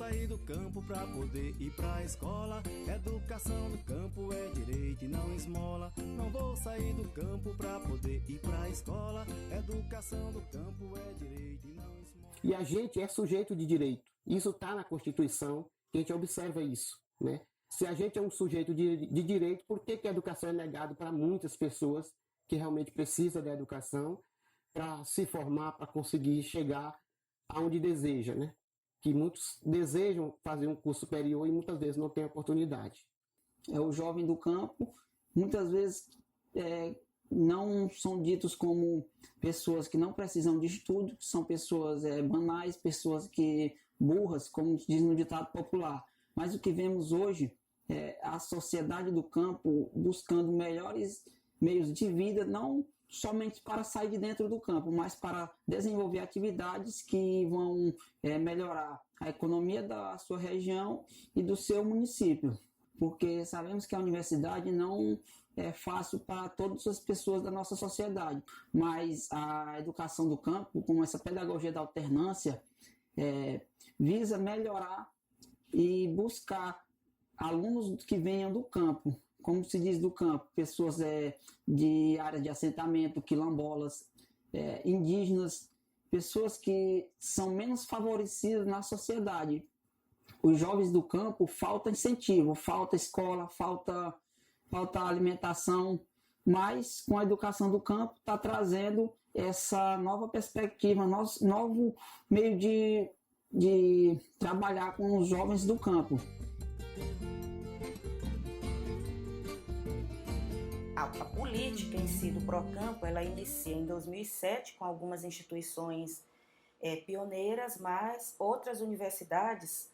sair do campo pra poder ir pra escola. Educação no campo é direito e não esmola. Não vou sair do campo pra poder ir pra escola. Educação do campo é direito e não esmola. E a gente é sujeito de direito. Isso está na Constituição, que a gente observa isso, né? Se a gente é um sujeito de direito, por que a educação é negada para muitas pessoas que realmente precisam da educação para se formar, para conseguir chegar aonde deseja, né? Que muitos desejam fazer um curso superior e muitas vezes não têm oportunidade. O jovem do campo, muitas vezes, não são ditos como pessoas que não precisam de estudo, são pessoas banais, pessoas que burras, como diz no ditado popular. Mas o que vemos hoje é a sociedade do campo buscando melhores meios de vida, não somente para sair de dentro do campo, mas para desenvolver atividades que vão melhorar a economia da sua região e do seu município. Porque sabemos que a universidade não é fácil para todas as pessoas da nossa sociedade, mas a educação do campo, com essa pedagogia da alternância, visa melhorar e buscar alunos que venham do campo, como se diz do campo, pessoas de áreas de assentamento, quilombolas, indígenas, pessoas que são menos favorecidas na sociedade. Os jovens do campo, falta incentivo, falta escola, falta alimentação, mas com a educação do campo está trazendo essa nova perspectiva, novo meio de trabalhar com os jovens do campo. A política em si do Procampo, ela inicia em 2007 com algumas instituições pioneiras, mas outras universidades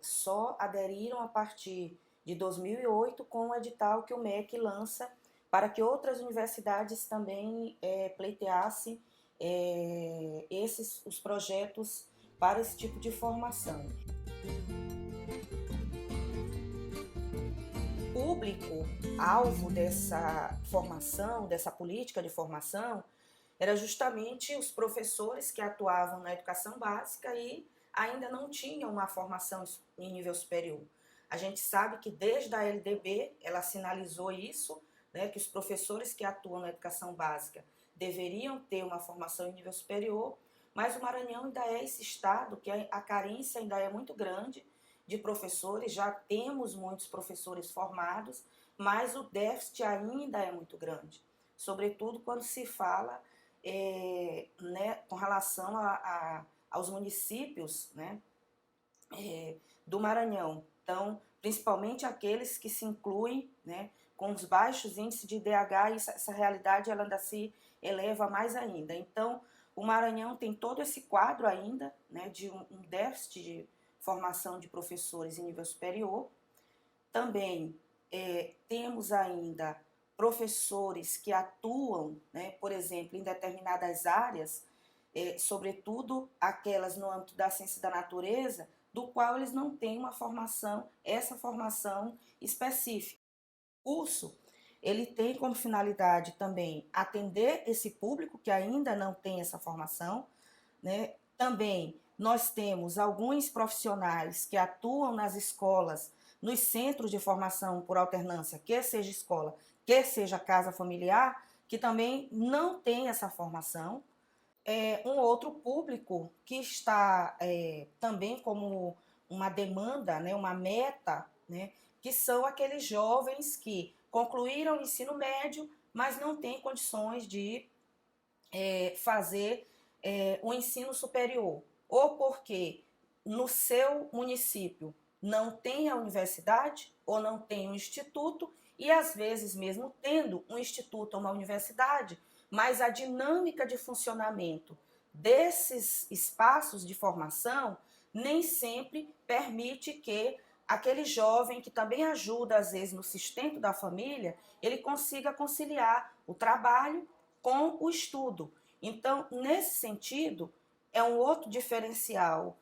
só aderiram a partir de 2008 com o edital que o MEC lança para que outras universidades também pleiteassem os projetos para esse tipo de formação. O público-alvo dessa formação, dessa política de formação, era justamente os professores que atuavam na educação básica e ainda não tinham uma formação em nível superior. A gente sabe que desde a LDB ela sinalizou isso, né, que os professores que atuam na educação básica deveriam ter uma formação em nível superior, mas o Maranhão ainda é esse estado que a carência ainda é muito grande de professores, já temos muitos professores formados, mas o déficit ainda é muito grande, sobretudo quando se fala com relação aos municípios, né, do Maranhão. Então, principalmente aqueles que se incluem, né, com os baixos índices de IDH, e essa realidade ela ainda se eleva mais ainda. Então, o Maranhão tem todo esse quadro ainda, né, de um déficit de formação de professores em nível superior. Também temos ainda professores que atuam, né, por exemplo, em determinadas áreas, sobretudo aquelas no âmbito da ciência da natureza, do qual eles não têm essa formação específica. O curso, ele tem como finalidade também atender esse público que ainda não tem essa formação, né? Também nós temos alguns profissionais que atuam nas escolas, nos centros de formação por alternância, quer seja escola, quer seja casa familiar, que também não tem essa formação. Um outro público que está também como uma demanda, né, uma meta, né, que são aqueles jovens que concluíram o ensino médio, mas não têm condições de fazer o ensino superior, ou porque no seu município não tem a universidade ou não tem um instituto, e às vezes mesmo tendo um instituto ou uma universidade, mas a dinâmica de funcionamento desses espaços de formação nem sempre permite que aquele jovem que também ajuda às vezes no sustento da família, ele consiga conciliar o trabalho com o estudo. Então, nesse sentido, é um outro diferencial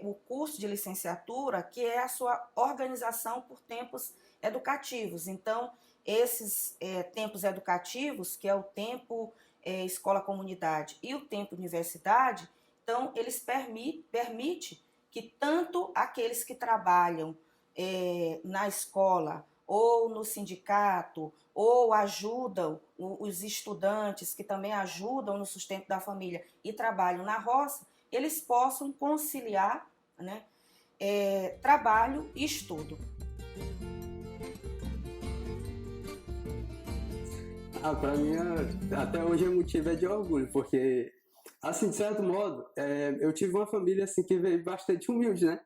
o curso de licenciatura, que é a sua organização por tempos educativos. Então, esses tempos educativos, que é o tempo escola-comunidade e o tempo universidade, então, eles permitem que tanto aqueles que trabalham na escola ou no sindicato, ou ajudam os estudantes que também ajudam no sustento da família e trabalham na roça, eles possam conciliar, né, trabalho e estudo. Para mim, até hoje é motivo de orgulho, porque, assim, de certo modo, eu tive uma família, assim, que veio bastante humilde, né?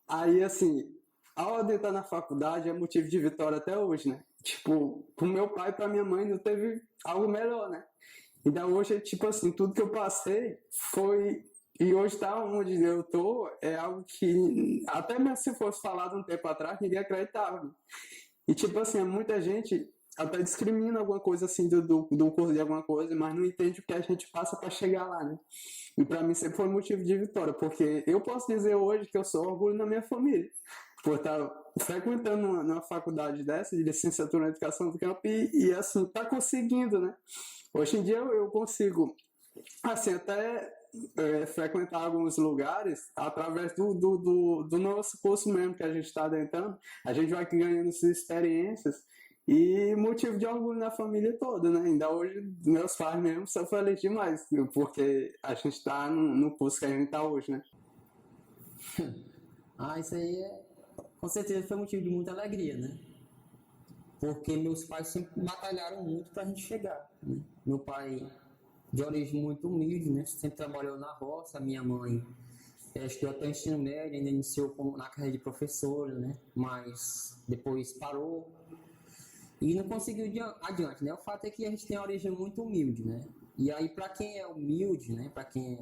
Aí, assim, ao adentrar na faculdade é motivo de vitória até hoje, né? Tipo, pro meu pai e pra minha mãe não teve algo melhor, né? Então hoje, tipo assim, tudo que eu passei foi... E hoje tá onde eu tô, é algo que até mesmo se fosse falado um tempo atrás, ninguém acreditava. E tipo assim, muita gente até discrimina alguma coisa assim do curso de alguma coisa, mas não entende o que a gente passa para chegar lá, né? E para mim sempre foi motivo de vitória, porque eu posso dizer hoje que eu sou orgulho na minha família, por estar frequentando uma faculdade dessa, de licenciatura em educação do campo, e assim, tá conseguindo, né? Hoje em dia eu consigo, assim, até frequentar alguns lugares através do nosso curso mesmo que a gente está adentrando. A gente vai ganhando essas experiências e motivo de orgulho na família toda, né? Ainda hoje, meus pais mesmo são felizes demais, porque a gente está no curso que a gente está hoje, né? Isso aí com certeza foi motivo de muita alegria, né? Porque meus pais sempre batalharam muito para a gente chegar, né? Meu pai, de origem muito humilde, né? Sempre trabalhou na roça. Minha mãe estudou até o ensino médio, ainda iniciou na carreira de professora, né? Mas depois parou e não conseguiu adiante, né? O fato é que a gente tem uma origem muito humilde, né? E aí, para quem é humilde, né? Para quem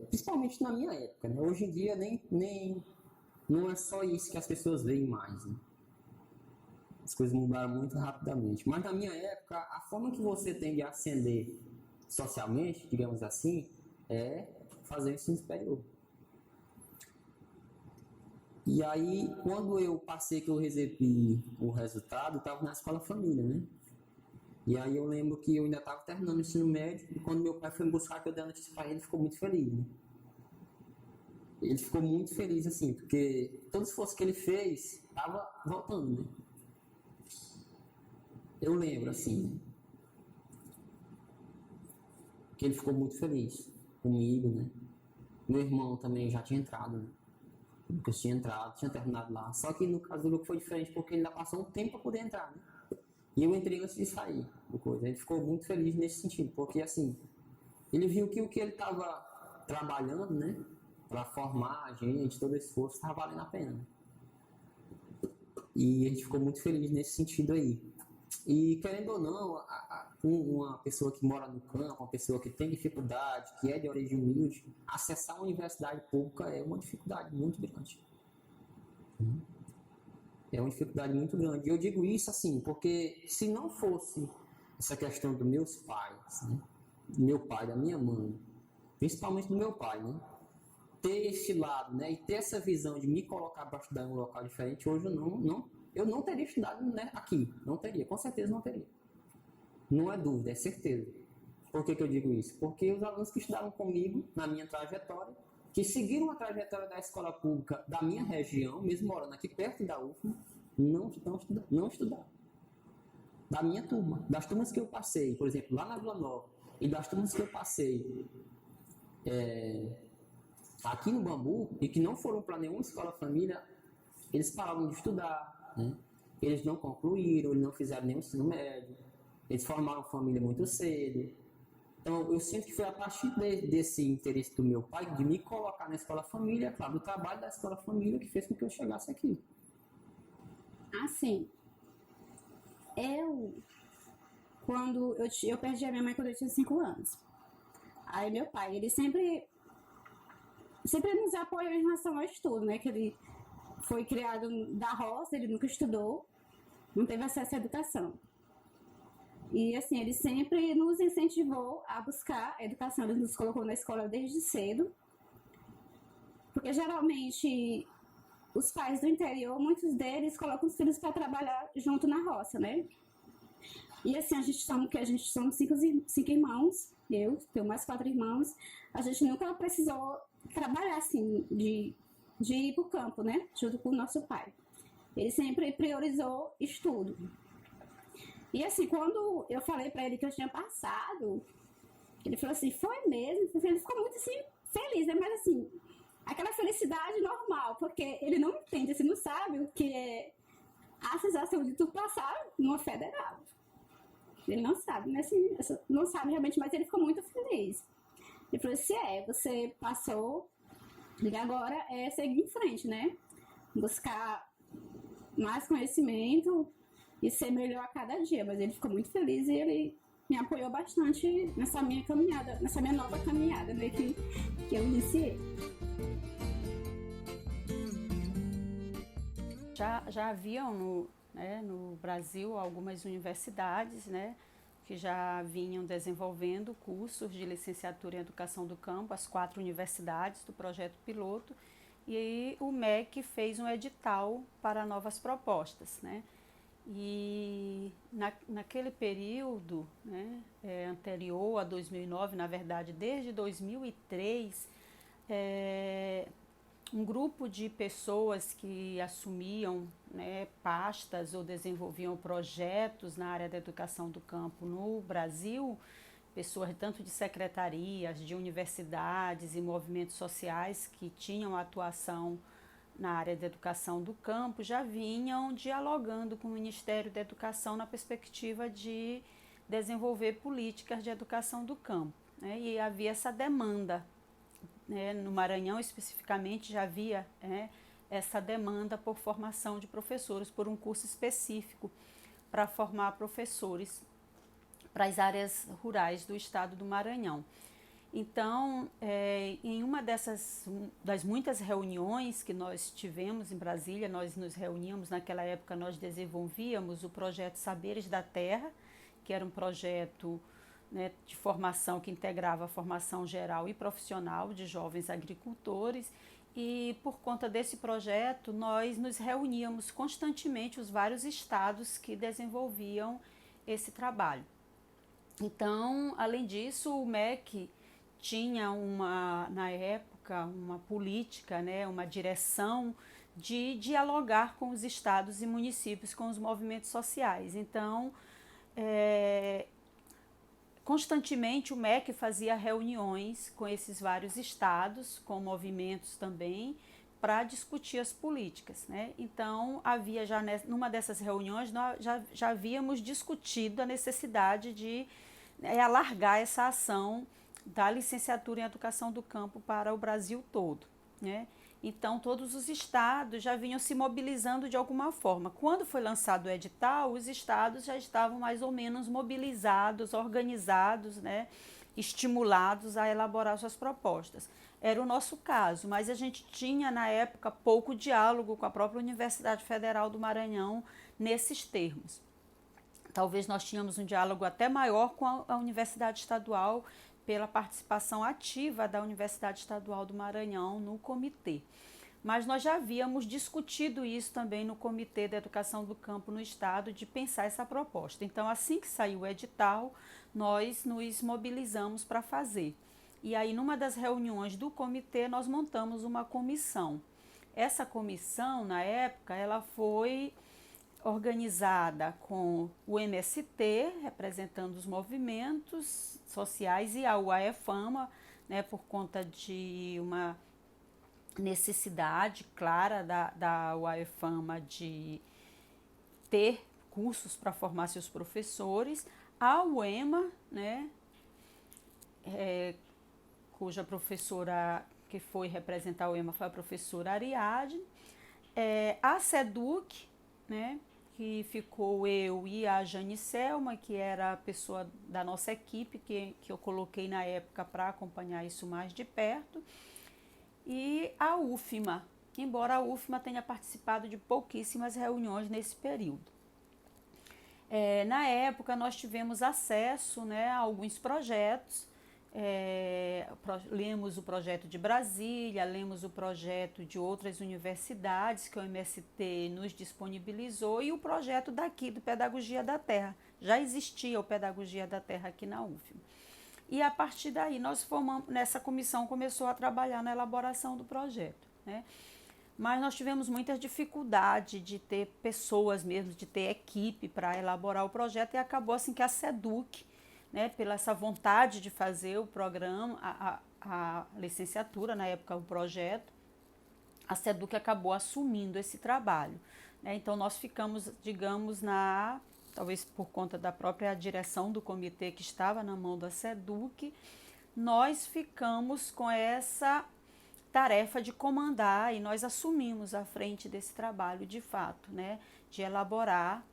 principalmente na minha época, né? Hoje em dia nem não é só isso que as pessoas veem mais, né? As coisas mudaram muito rapidamente. Mas na minha época, a forma que você tem de ascender socialmente, digamos assim, é fazer o ensino superior. E aí, quando eu passei, que eu recebi o resultado, eu estava na escola família, né? E aí eu lembro que eu ainda estava terminando o ensino médio, e quando meu pai foi me buscar, que eu dei a notícia para ele, ele ficou muito feliz, né? Ele ficou muito feliz, assim, porque todo esforço que ele fez estava voltando, né? Eu lembro, assim, que ele ficou muito feliz comigo, né? Meu irmão também já tinha entrado, né? O Lucas tinha entrado, tinha terminado lá. Só que no caso do Lucas foi diferente, porque ele ainda passou um tempo para poder entrar, né? E eu entrei antes de sair do coisa. Ele ficou muito feliz nesse sentido, porque assim, ele viu que o que ele estava trabalhando, né? Para formar a gente, todo esse esforço, estava valendo a pena. E a gente ficou muito feliz nesse sentido aí. E querendo ou não, uma pessoa que mora no campo, uma pessoa que tem dificuldade, que é de origem humilde, acessar uma universidade pública é uma dificuldade muito grande. É uma dificuldade muito grande. E eu digo isso assim, porque se não fosse essa questão dos meus pais, né? Do meu pai, da minha mãe, principalmente do meu pai, né? Ter esse lado, né? E ter essa visão de me colocar para estudar em um local diferente, hoje eu não teria estudado, né, aqui. Não teria, com certeza não teria. Não é dúvida, é certeza. Por que eu digo isso? Porque os alunos que estudaram comigo, na minha trajetória, que seguiram a trajetória da escola pública da minha região, mesmo morando aqui perto da UFMA, não estudaram. Da minha turma, das turmas que eu passei, por exemplo, lá na Vila Nova, e das turmas que eu passei aqui no Bambu, e que não foram para nenhuma escola família, eles pararam de estudar, né? Eles não concluíram, eles não fizeram nenhum ensino médio, eles formaram família muito cedo. Então, eu sinto que foi a partir desse interesse do meu pai, de me colocar na escola família, claro, do trabalho da escola família, que fez com que eu chegasse aqui. Assim, quando eu perdi a minha mãe quando eu tinha 5 anos. Aí meu pai, ele sempre nos apoiou em relação ao estudo, né? Que ele foi criado da roça, ele nunca estudou, não teve acesso à educação. E assim, ele sempre nos incentivou a buscar a educação, ele nos colocou na escola desde cedo, porque geralmente os pais do interior, muitos deles colocam os filhos para trabalhar junto na roça, né? E assim, a gente somos 5 irmãos, eu tenho mais 4 irmãos, a gente nunca precisou trabalhar assim, de ir para o campo, né? Junto com o nosso pai. Ele sempre priorizou estudo. E assim, quando eu falei para ele que eu tinha passado, ele falou assim, foi mesmo? Ele ficou muito assim, feliz, né? Mas assim, aquela felicidade normal, porque ele não entende, assim, não sabe o que é a sensação de tu passar numa federal. Ele não sabe, né? Assim, não sabe realmente, mas ele ficou muito feliz. Ele falou assim, você passou, e agora é seguir em frente, né? Buscar mais conhecimento e ser melhor a cada dia. Mas ele ficou muito feliz e ele me apoiou bastante nessa minha caminhada, nessa minha nova caminhada, né? Que eu iniciei. Já haviam no Brasil algumas universidades, né, que já vinham desenvolvendo cursos de licenciatura em educação do campo, as 4 universidades do projeto piloto, e aí o MEC fez um edital para novas propostas, né? E naquele período, né, anterior a 2009, na verdade desde 2003, um grupo de pessoas que assumiam, né, pastas ou desenvolviam projetos na área da educação do campo no Brasil, pessoas tanto de secretarias, de universidades e movimentos sociais que tinham atuação na área da educação do campo, já vinham dialogando com o Ministério da Educação na perspectiva de desenvolver políticas de educação do campo, né, e havia essa demanda. No Maranhão, especificamente, já havia essa demanda por formação de professores, por um curso específico para formar professores para as áreas rurais do estado do Maranhão. Então, em uma das muitas reuniões que nós tivemos em Brasília, nós nos reuníamos, naquela época nós desenvolvíamos o projeto Saberes da Terra, que era um projeto, né, de formação que integrava a formação geral e profissional de jovens agricultores, e por conta desse projeto nós nos reuníamos constantemente os vários estados que desenvolviam esse trabalho. Então, além disso, o MEC tinha na época uma política, né, uma direção de dialogar com os estados e municípios, com os movimentos sociais. Então, constantemente o MEC fazia reuniões com esses vários estados, com movimentos também, para discutir as políticas, né? Então, havia já numa dessas reuniões, nós já havíamos discutido a necessidade de alargar essa ação da licenciatura em educação do campo para o Brasil todo, né? Então, todos os estados já vinham se mobilizando de alguma forma. Quando foi lançado o edital, os estados já estavam mais ou menos mobilizados, organizados, né, estimulados a elaborar suas propostas. Era o nosso caso, mas a gente tinha, na época, pouco diálogo com a própria Universidade Federal do Maranhão nesses termos. Talvez nós tínhamos um diálogo até maior com a Universidade Estadual, pela participação ativa da Universidade Estadual do Maranhão no comitê. Mas nós já havíamos discutido isso também no Comitê da Educação do Campo no Estado, de pensar essa proposta. Então, assim que saiu o edital, nós nos mobilizamos para fazer. E aí, numa das reuniões do comitê, nós montamos uma comissão. Essa comissão, na época, ela foi organizada com o MST, representando os movimentos sociais, e a UAEFAMA, né, por conta de uma necessidade clara da UAEFAMA de ter cursos para formar seus professores, a UEMA, né, cuja professora que foi representar a UEMA foi a professora Ariadne, a SEDUC, né, que ficou eu e a Jane Selma, que era a pessoa da nossa equipe, que eu coloquei na época para acompanhar isso mais de perto, e a UFMA, embora a UFMA tenha participado de pouquíssimas reuniões nesse período. Na época, nós tivemos acesso, né, a alguns projetos. Lemos o projeto de Brasília, lemos o projeto de outras universidades que o MST nos disponibilizou, e o projeto daqui do Pedagogia da Terra. Já existia o Pedagogia da Terra aqui na UFMA. E a partir daí nós formamos, nessa comissão começou a trabalhar na elaboração do projeto, né? Mas nós tivemos muita dificuldade de ter pessoas mesmo, de ter equipe para elaborar o projeto, e acabou assim que a SEDUC, né, pela essa vontade de fazer o programa, a licenciatura, na época o projeto, a SEDUC acabou assumindo esse trabalho, né? Então nós ficamos, digamos, talvez por conta da própria direção do comitê que estava na mão da SEDUC, nós ficamos com essa tarefa de comandar e nós assumimos a frente desse trabalho de fato, né, de elaborar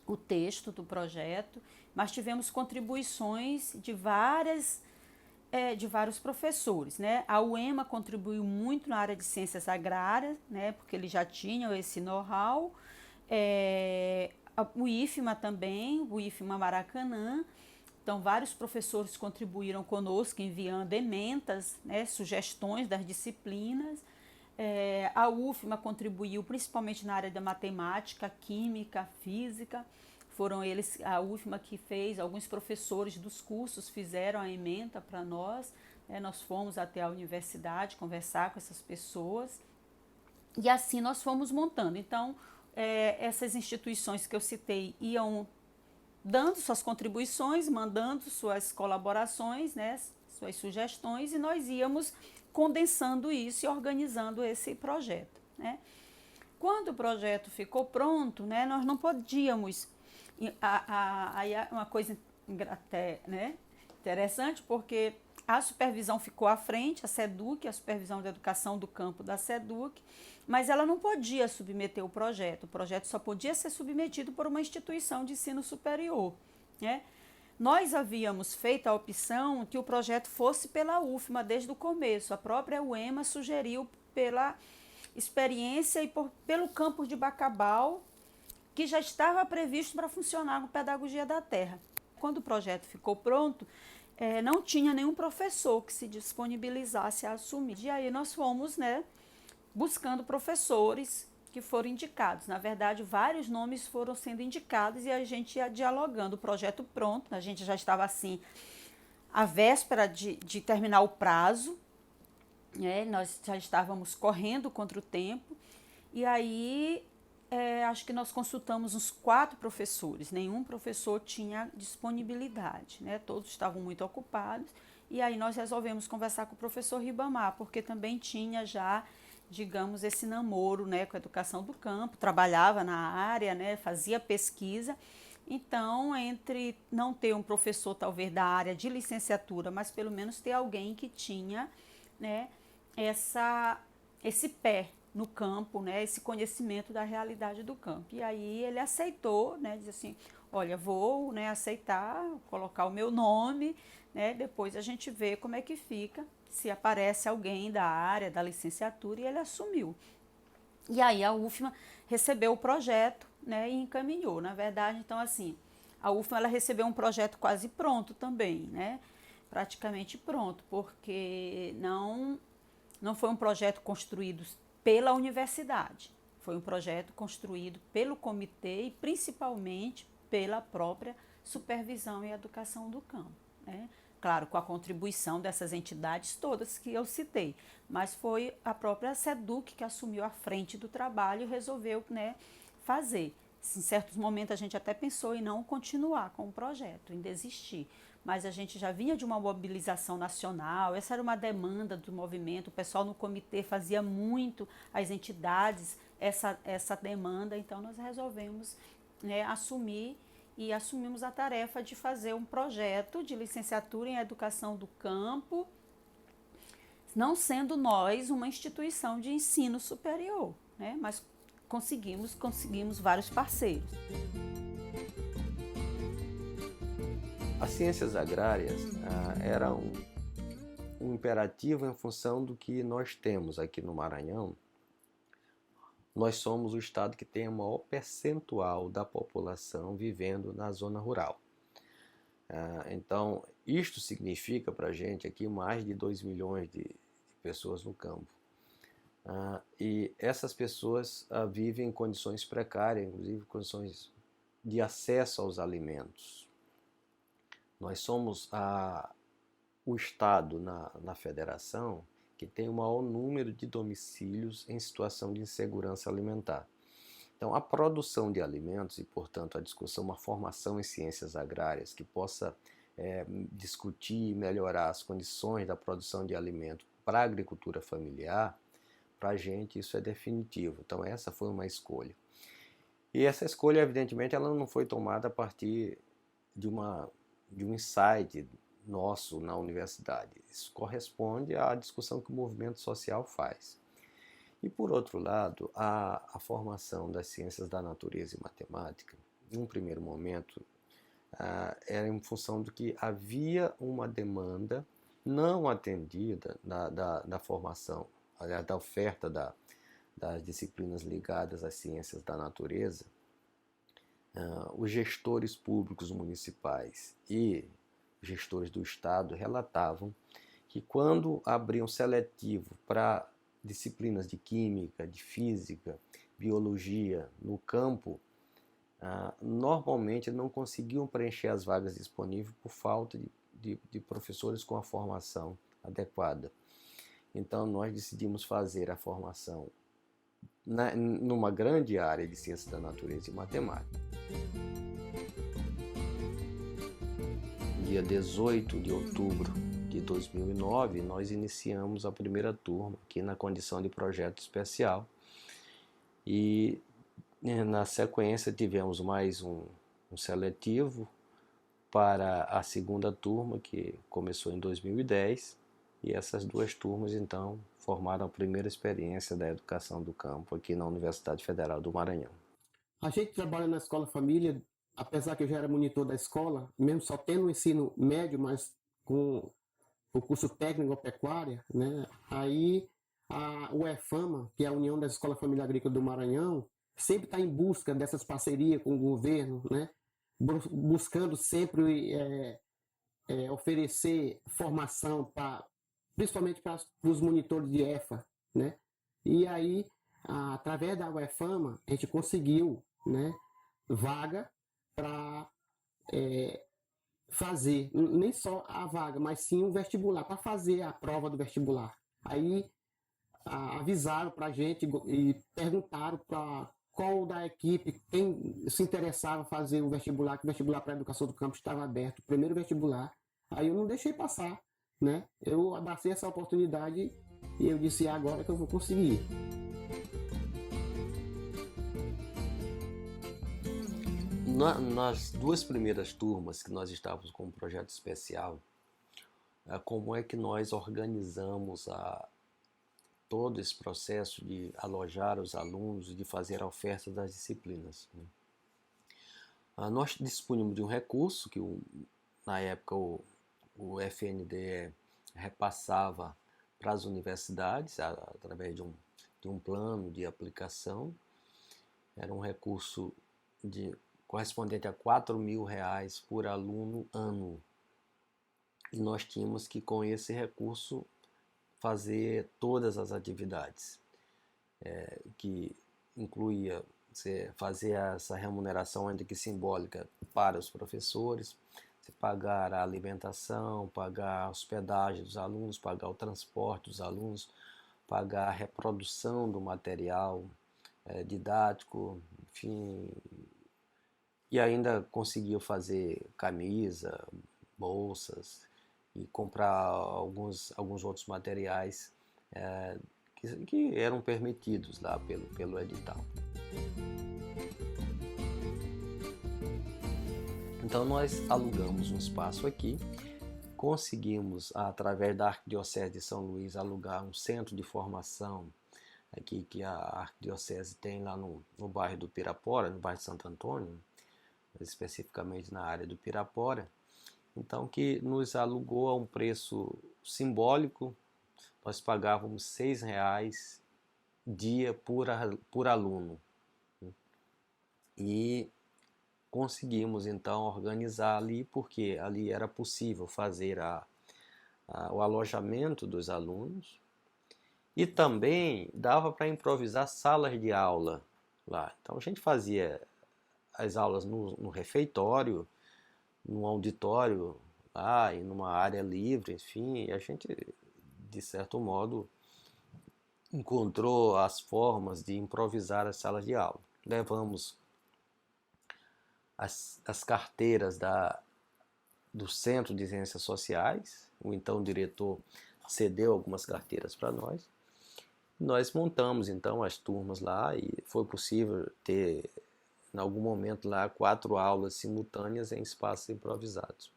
o texto do projeto, mas tivemos contribuições de vários professores, né? A UEMA contribuiu muito na área de ciências agrárias, né, porque eles já tinham esse know-how, o IFMA também, o IFMA Maracanã. Então, vários professores contribuíram conosco, enviando emendas, né, sugestões das disciplinas. A UFMA contribuiu principalmente na área da matemática, química, física. Foram eles, a UFMA que fez, alguns professores dos cursos fizeram a ementa para nós. Nós fomos até a universidade conversar com essas pessoas. E assim nós fomos montando. Então, essas instituições que eu citei iam dando suas contribuições, mandando suas colaborações, né, suas sugestões, e nós íamos condensando isso e organizando esse projeto, né. Quando o projeto ficou pronto, né, nós não podíamos... Aí uma coisa até, né, interessante, porque a supervisão ficou à frente, a SEDUC, a supervisão da educação do campo da SEDUC, mas ela não podia submeter o projeto só podia ser submetido por uma instituição de ensino superior, né? Nós havíamos feito a opção que o projeto fosse pela UFMA desde o começo, a própria UEMA sugeriu pela experiência e pelo campus de Bacabal, que já estava previsto para funcionar com Pedagogia da Terra. Quando o projeto ficou pronto, não tinha nenhum professor que se disponibilizasse a assumir. E aí nós fomos, né, buscando professores que foram indicados. Na verdade, vários nomes foram sendo indicados e a gente ia dialogando. O projeto pronto, a gente já estava assim, à véspera de terminar o prazo, né, nós já estávamos correndo contra o tempo, e aí acho que nós consultamos uns 4 professores, nenhum professor tinha disponibilidade, né, todos estavam muito ocupados, e aí nós resolvemos conversar com o professor Ribamar, porque também tinha já, digamos, esse namoro, né, com a educação do campo, trabalhava na área, né, fazia pesquisa. Então, entre não ter um professor talvez da área de licenciatura, mas pelo menos ter alguém que tinha, né, esse pé no campo, né, esse conhecimento da realidade do campo. E aí ele aceitou, né, disse assim, olha, vou, né, aceitar, colocar o meu nome, né, depois a gente vê como é que fica, se aparece alguém da área, da licenciatura, e ele assumiu. E aí a UFMA recebeu o projeto, né, e encaminhou. Na verdade, então assim, a UFMA ela recebeu um projeto quase pronto também, né, praticamente pronto, porque não foi um projeto construído pela universidade, foi um projeto construído pelo comitê e principalmente pela própria supervisão e educação do campo, né? Claro, com a contribuição dessas entidades todas que eu citei, mas foi a própria SEDUC que assumiu a frente do trabalho e resolveu, né, fazer. Em certos momentos a gente até pensou em não continuar com o projeto, em desistir, mas a gente já vinha de uma mobilização nacional, essa era uma demanda do movimento, o pessoal no comitê fazia muito, as entidades, essa demanda, então nós resolvemos, né, assumimos a tarefa de fazer um projeto de licenciatura em educação do campo, não sendo nós uma instituição de ensino superior, né, mas conseguimos vários parceiros. As ciências agrárias eram um imperativo em função do que nós temos aqui no Maranhão. Nós somos o estado que tem o maior percentual da população vivendo na zona rural. Então, isto significa para a gente aqui mais de 2 milhões de pessoas no campo. E essas pessoas vivem em condições precárias, inclusive condições de acesso aos alimentos. Nós somos o estado na federação que tem o maior número de domicílios em situação de insegurança alimentar. Então, a produção de alimentos e, portanto, a discussão, uma formação em ciências agrárias que possa discutir e melhorar as condições da produção de alimento para a agricultura familiar, para a gente isso é definitivo. Então, essa foi uma escolha. E essa escolha, evidentemente, ela não foi tomada a partir de um insight nosso na universidade. Isso corresponde à discussão que o movimento social faz. E, por outro lado, a formação das ciências da natureza e matemática, num primeiro momento, era em função do que havia uma demanda não atendida da formação, aliás, da oferta das disciplinas ligadas às ciências da natureza. Os gestores públicos municipais e gestores do Estado relatavam que quando abriam seletivo para disciplinas de química, de física, biologia no campo, normalmente não conseguiam preencher as vagas disponíveis por falta de professores com a formação adequada. Então nós decidimos fazer a formação numa grande área de ciências da natureza e matemática. Dia 18 de outubro de 2009, nós iniciamos a primeira turma aqui na condição de projeto especial e na sequência tivemos mais um seletivo para a segunda turma, que começou em 2010, e essas duas turmas então formaram a primeira experiência da educação do campo aqui na Universidade Federal do Maranhão. A gente trabalha na Escola Família, apesar que eu já era monitor da escola, mesmo só tendo o ensino médio, mas com o curso técnico pecuária, né? Aí a UEFAMA, que é a União das Escolas Família Agrícola do Maranhão, sempre está em busca dessas parcerias com o governo, né? Buscando sempre oferecer formação principalmente para os monitores de EFA, né? E aí, através da UEFAMA, a gente conseguiu, né, vaga para fazer, nem só a vaga, mas sim o vestibular, para fazer a prova do vestibular. Aí avisaram para a gente e perguntaram para qual da equipe, quem se interessava fazer o vestibular, que o vestibular para a educação do campo estava aberto, o primeiro vestibular. Aí eu não deixei passar, né? Eu abracei essa oportunidade e eu disse, agora que eu vou conseguir. Nas duas primeiras turmas que nós estávamos com um projeto especial, como é que nós organizamos todo esse processo de alojar os alunos e de fazer a oferta das disciplinas, né? Nós dispunhamos de um recurso que na época o FNDE repassava para as universidades através de um plano de aplicação. Era um recurso correspondente a R$4.000 por aluno ano. E nós tínhamos que, com esse recurso, fazer todas as atividades, que incluía fazer essa remuneração, ainda que simbólica, para os professores, pagar a alimentação, pagar a hospedagem dos alunos, pagar o transporte dos alunos, pagar a reprodução do material didático, enfim, e ainda conseguiu fazer camisa, bolsas e comprar alguns outros materiais que eram permitidos lá pelo edital. Então nós alugamos um espaço aqui, conseguimos, através da Arquidiocese de São Luís, alugar um centro de formação aqui que a Arquidiocese tem lá no bairro do Pirapora, no bairro de Santo Antônio, especificamente na área do Pirapora. Então, que nos alugou a um preço simbólico. Nós pagávamos R$6 dia por aluno. E conseguimos então organizar ali, porque ali era possível fazer o alojamento dos alunos e também dava para improvisar salas de aula lá. Então a gente fazia as aulas no refeitório, no auditório lá, e numa área livre, enfim, e a gente, de certo modo, encontrou as formas de improvisar as salas de aula. Levamos as carteiras do Centro de Ciências Sociais, o então diretor cedeu algumas carteiras para nós. Nós montamos então as turmas lá e foi possível ter, em algum momento lá, 4 aulas simultâneas em espaços improvisados.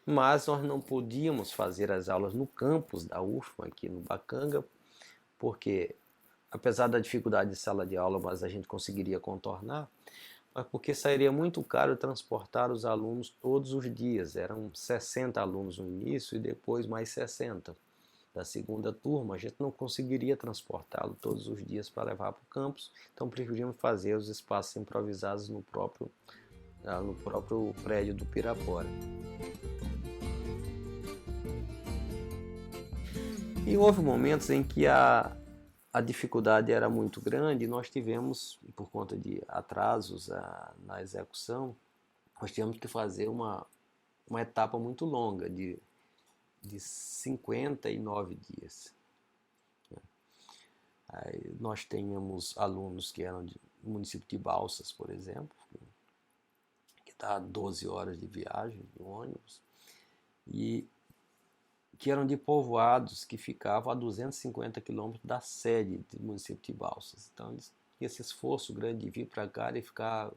Mas nós não podíamos fazer as aulas no campus da UFMA, aqui no Bacanga, porque, apesar da dificuldade de sala de aula, mas a gente conseguiria contornar, mas porque sairia muito caro transportar os alunos todos os dias. Eram 60 alunos no início e depois mais 60 da segunda turma. A gente não conseguiria transportá-lo todos os dias para levar para o campus, então preferimos fazer os espaços improvisados no próprio prédio do Pirapora. E houve momentos em que a dificuldade era muito grande e nós tivemos, por conta de atrasos na execução, nós tivemos que fazer uma etapa muito longa de 59 dias. Aí nós tínhamos alunos que eram do município de Balsas, por exemplo, que dá 12 horas de viagem de ônibus, e que eram de povoados que ficavam a 250 quilômetros da sede do município de Balsas. Então, eles tinham esse esforço grande de vir para cá e ficar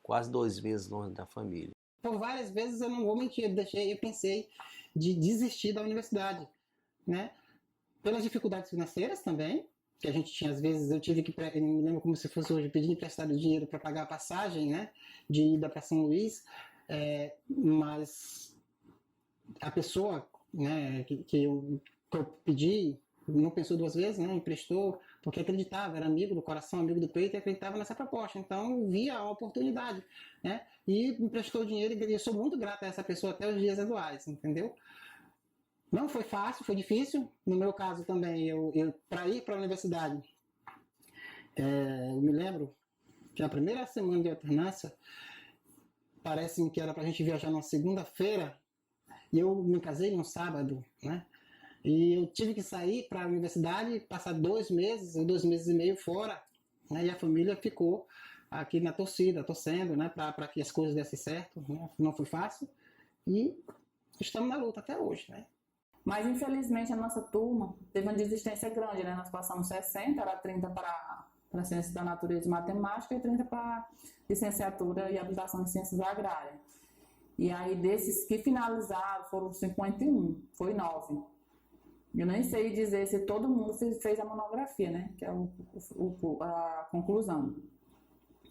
quase 2 meses longe da família. Por várias vezes, eu não vou mentir, eu pensei de desistir da universidade, né? Pelas dificuldades financeiras também, que a gente tinha, às vezes, eu tive que, eu me lembro como se fosse hoje, pedir emprestado dinheiro para pagar a passagem, né? De ida para São Luís, mas a pessoa, né, que eu pedi, não pensou 2 vezes, né, emprestou, porque acreditava, era amigo do coração, amigo do peito, e acreditava nessa proposta. Então, via a oportunidade, né, e emprestou dinheiro, e eu sou muito grato a essa pessoa até os dias atuais, entendeu? Não foi fácil, foi difícil. No meu caso também, eu para ir para a universidade, eu me lembro que a primeira semana de alternância, parece que era para a gente viajar na segunda-feira, e eu me casei num sábado, né? E eu tive que sair para a universidade, passar 2 meses, ou 2 meses e meio fora, né? E a família ficou aqui na torcida, torcendo, né? Para que as coisas dessem certo, né? Não foi fácil. E estamos na luta até hoje, né? Mas, infelizmente, a nossa turma teve uma desistência grande, né? Nós passamos 60, era 30 para Ciências da Natureza e Matemática e 30 para Licenciatura e Habilitação em Ciências Agrárias. E aí, desses que finalizaram, foram 51, foi 9. Eu nem sei dizer se todo mundo fez a monografia, né? Que é a conclusão.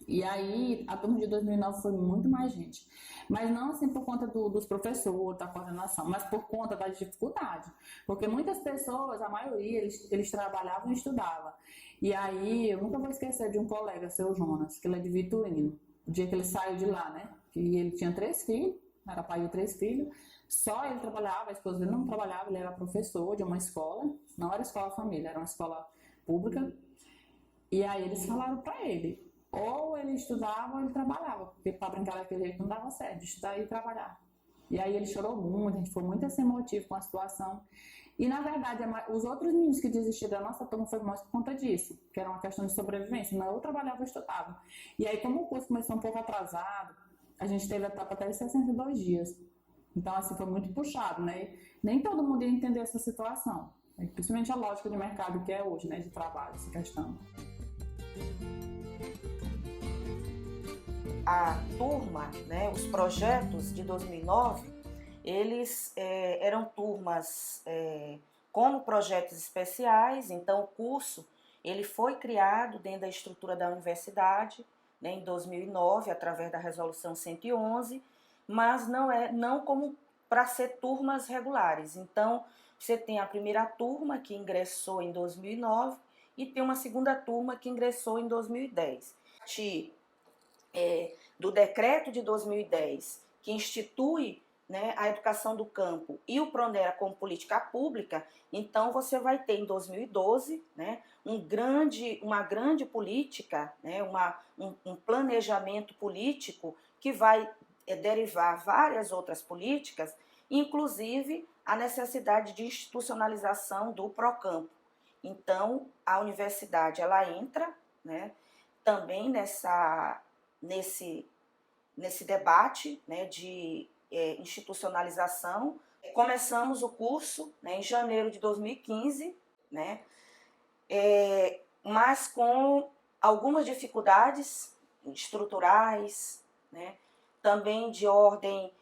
E aí, a turma de 2009 foi muito mais gente. Mas não assim por conta dos professores, da coordenação, mas por conta da dificuldade. Porque muitas pessoas, a maioria, eles trabalhavam e estudavam. E aí, eu nunca vou esquecer de um colega, seu Jonas, que ele é de Vitorino. O dia que ele saiu de lá, né? Que ele tinha 3 filhos, era pai de 3 filhos. Só ele trabalhava, a esposa dele não trabalhava, ele era professor de uma escola. Não era escola família, era uma escola pública. E aí, eles falaram para ele... Ou ele estudava ou ele trabalhava, porque para brincar daquele jeito não dava certo, estudar e trabalhar. E aí ele chorou muito, a gente foi muito assim emotivo com a situação. E na verdade, os outros meninos que desistiram da nossa turma foi mais por conta disso, que era uma questão de sobrevivência, mas eu trabalhava ou estudava. E aí, como o curso começou um pouco atrasado, a gente teve a etapa até 62 dias. Então, assim, foi muito puxado, né? E nem todo mundo ia entender essa situação, principalmente a lógica de mercado que é hoje, né, de trabalho, essa questão. A turma, né, os projetos de 2009, eles eram turmas como projetos especiais. Então o curso ele foi criado dentro da estrutura da universidade, né, em 2009, através da resolução 111, mas não como para ser turmas regulares. Então você tem a primeira turma que ingressou em 2009 e tem uma segunda turma que ingressou em 2010. Do decreto de 2010, que institui, né, a educação do campo e o Pronera como política pública, então você vai ter em 2012, né, uma grande política, né, um planejamento político que vai derivar várias outras políticas inclusive a necessidade de institucionalização do Procampo. Então, a universidade ela entra, né, também nesse debate, né, de institucionalização. Começamos o curso, né, em janeiro de 2015, né, mas com algumas dificuldades estruturais, né, também de ordem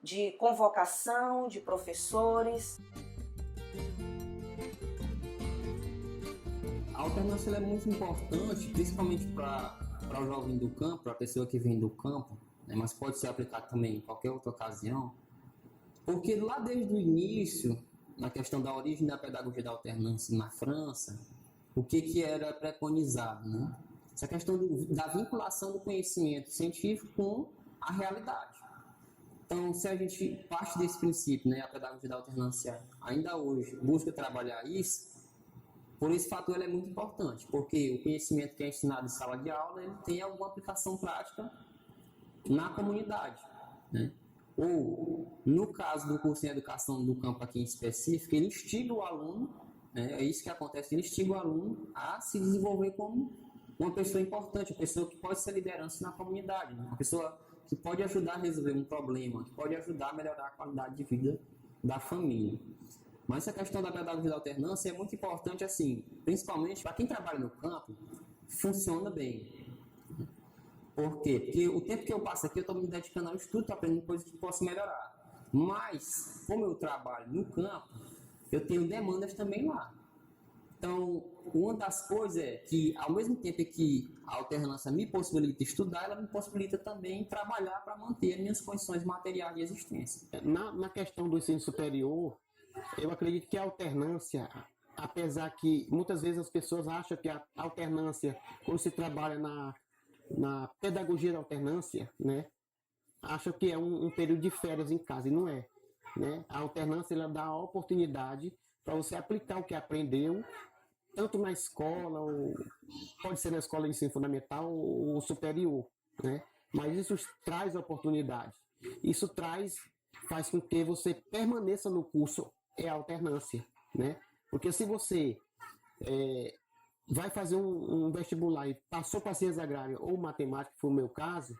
de convocação de professores. A alternância é muito importante, principalmente para o jovem do campo, para a pessoa que vem do campo, né, mas pode ser aplicado também em qualquer outra ocasião, porque lá desde o início, na questão da origem da pedagogia da alternância na França, o que era preconizado, né? Essa questão da vinculação do conhecimento científico com a realidade. Então, se a gente parte desse princípio, né, a pedagogia da alternância ainda hoje busca trabalhar isso, por esse fator ele é muito importante, porque o conhecimento que é ensinado em sala de aula ele tem alguma aplicação prática na comunidade, né? Ou, no caso do curso em Educação do Campo aqui em específico, ele instiga o aluno, né, é isso que acontece, ele instiga o aluno a se desenvolver como uma pessoa importante, uma pessoa que pode ser liderança na comunidade, né? Uma pessoa que pode ajudar a resolver um problema, que pode ajudar a melhorar a qualidade de vida da família. Mas essa questão da pedagogia da alternância é muito importante, assim, principalmente para quem trabalha no campo, funciona bem. Por quê? Porque o tempo que eu passo aqui, eu estou me dedicando ao estudo, estou aprendendo coisas que posso melhorar. Mas, como eu trabalho no campo, eu tenho demandas também lá. Então, uma das coisas é que, ao mesmo tempo que a alternância me possibilita estudar, ela me possibilita também trabalhar para manter as minhas condições materiais de existência. Na questão do ensino superior, eu acredito que a alternância, apesar que muitas vezes as pessoas acham que a alternância, quando se trabalha na pedagogia da alternância, né, acham que é um período de férias em casa, e não é, né? A alternância ela dá a oportunidade para você aplicar o que aprendeu, tanto na escola, ou pode ser na escola de ensino fundamental ou superior, né? Mas isso traz oportunidade. Isso faz com que você permaneça no curso, é a alternância, né? Porque se você vai fazer um vestibular e passou para ciência agrária ou matemática, que foi o meu caso,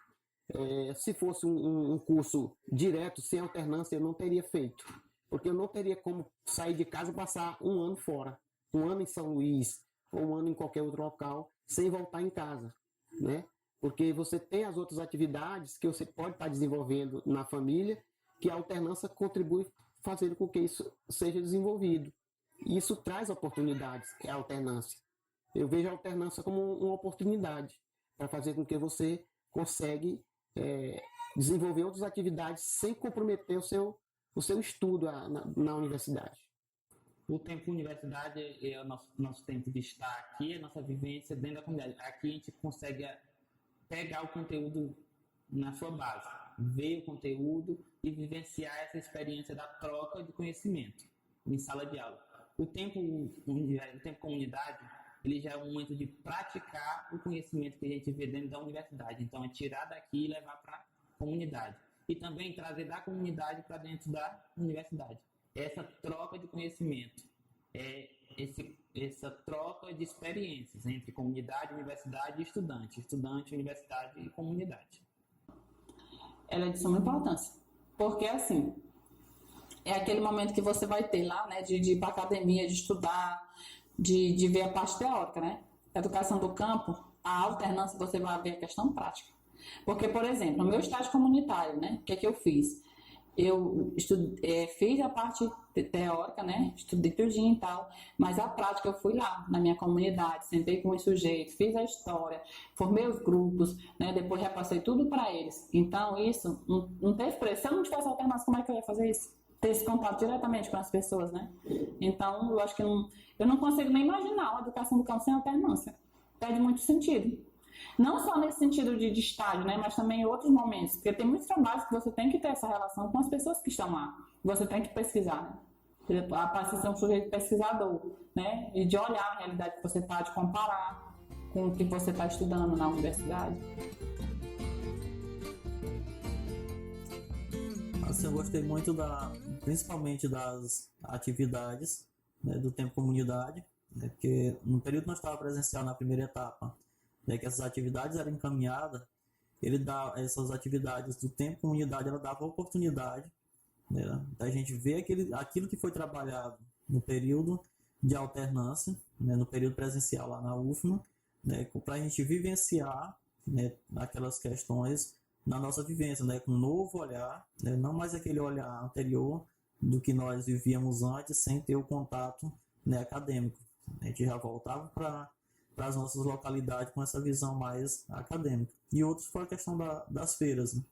se fosse um curso direto, sem alternância, eu não teria feito. Porque eu não teria como sair de casa e passar um ano fora. Um ano em São Luís, ou um ano em qualquer outro local, sem voltar em casa, né? Porque você tem as outras atividades que você pode estar desenvolvendo na família, que a alternância contribui fazendo com que isso seja desenvolvido. E isso traz oportunidades, é a alternância. Eu vejo a alternância como uma oportunidade para fazer com que você consegue desenvolver outras atividades sem comprometer o seu estudo na universidade. O tempo universidade é o nosso tempo de estar aqui, a nossa vivência dentro da comunidade. Aqui a gente consegue pegar o conteúdo na sua base, ver o conteúdo e vivenciar essa experiência da troca de conhecimento em sala de aula. O tempo comunidade, ele já é um momento de praticar o conhecimento que a gente vê dentro da universidade. Então, é tirar daqui e levar para a comunidade. E também trazer da comunidade para dentro da universidade. Essa troca de conhecimento, essa troca de experiências entre comunidade, universidade e estudante, universidade e comunidade. Ela é de suma importância, porque assim, é aquele momento que você vai ter lá, né, de ir para a academia, de estudar, de ver a parte teórica, né? Educação do campo, a alternância, você vai ver a questão prática. Porque, por exemplo, no meu estágio comunitário, né, o que é que eu fiz? Eu fiz a parte teórica, né? Estudei tudinho e tal, mas a prática eu fui lá na minha comunidade, sentei com os sujeitos, fiz a história, formei os grupos, né? Depois repassei tudo para eles. Então isso não teve preço. Se eu não tivesse alternância, como é que eu ia fazer isso? Ter esse contato diretamente com as pessoas, né? Então eu acho que eu não consigo nem imaginar uma educação do campo sem alternância. Perde muito sentido. Não só nesse sentido de estágio, né, mas também em outros momentos, porque tem muitos trabalhos que você tem que ter essa relação com as pessoas que estão lá. Você tem que pesquisar, né? A parte de ser um sujeito pesquisador, né, e de olhar a realidade que você está, de comparar com o que você está estudando na universidade. Assim, eu gostei muito principalmente das atividades, né, do tempo comunidade, né, porque no período que nós estávamos presencial na primeira etapa, né, que essas atividades eram encaminhadas, essas atividades do tempo comunidade, ela dava oportunidade, né, da gente ver aquilo que foi trabalhado no período de alternância, né, no período presencial lá na UFMA, né, para a gente vivenciar, né, aquelas questões na nossa vivência, né, com um novo olhar, né, não mais aquele olhar anterior do que nós vivíamos antes, sem ter o contato, né, acadêmico. A gente já voltava para as nossas localidades com essa visão mais acadêmica. E outros foi a questão das feiras, né?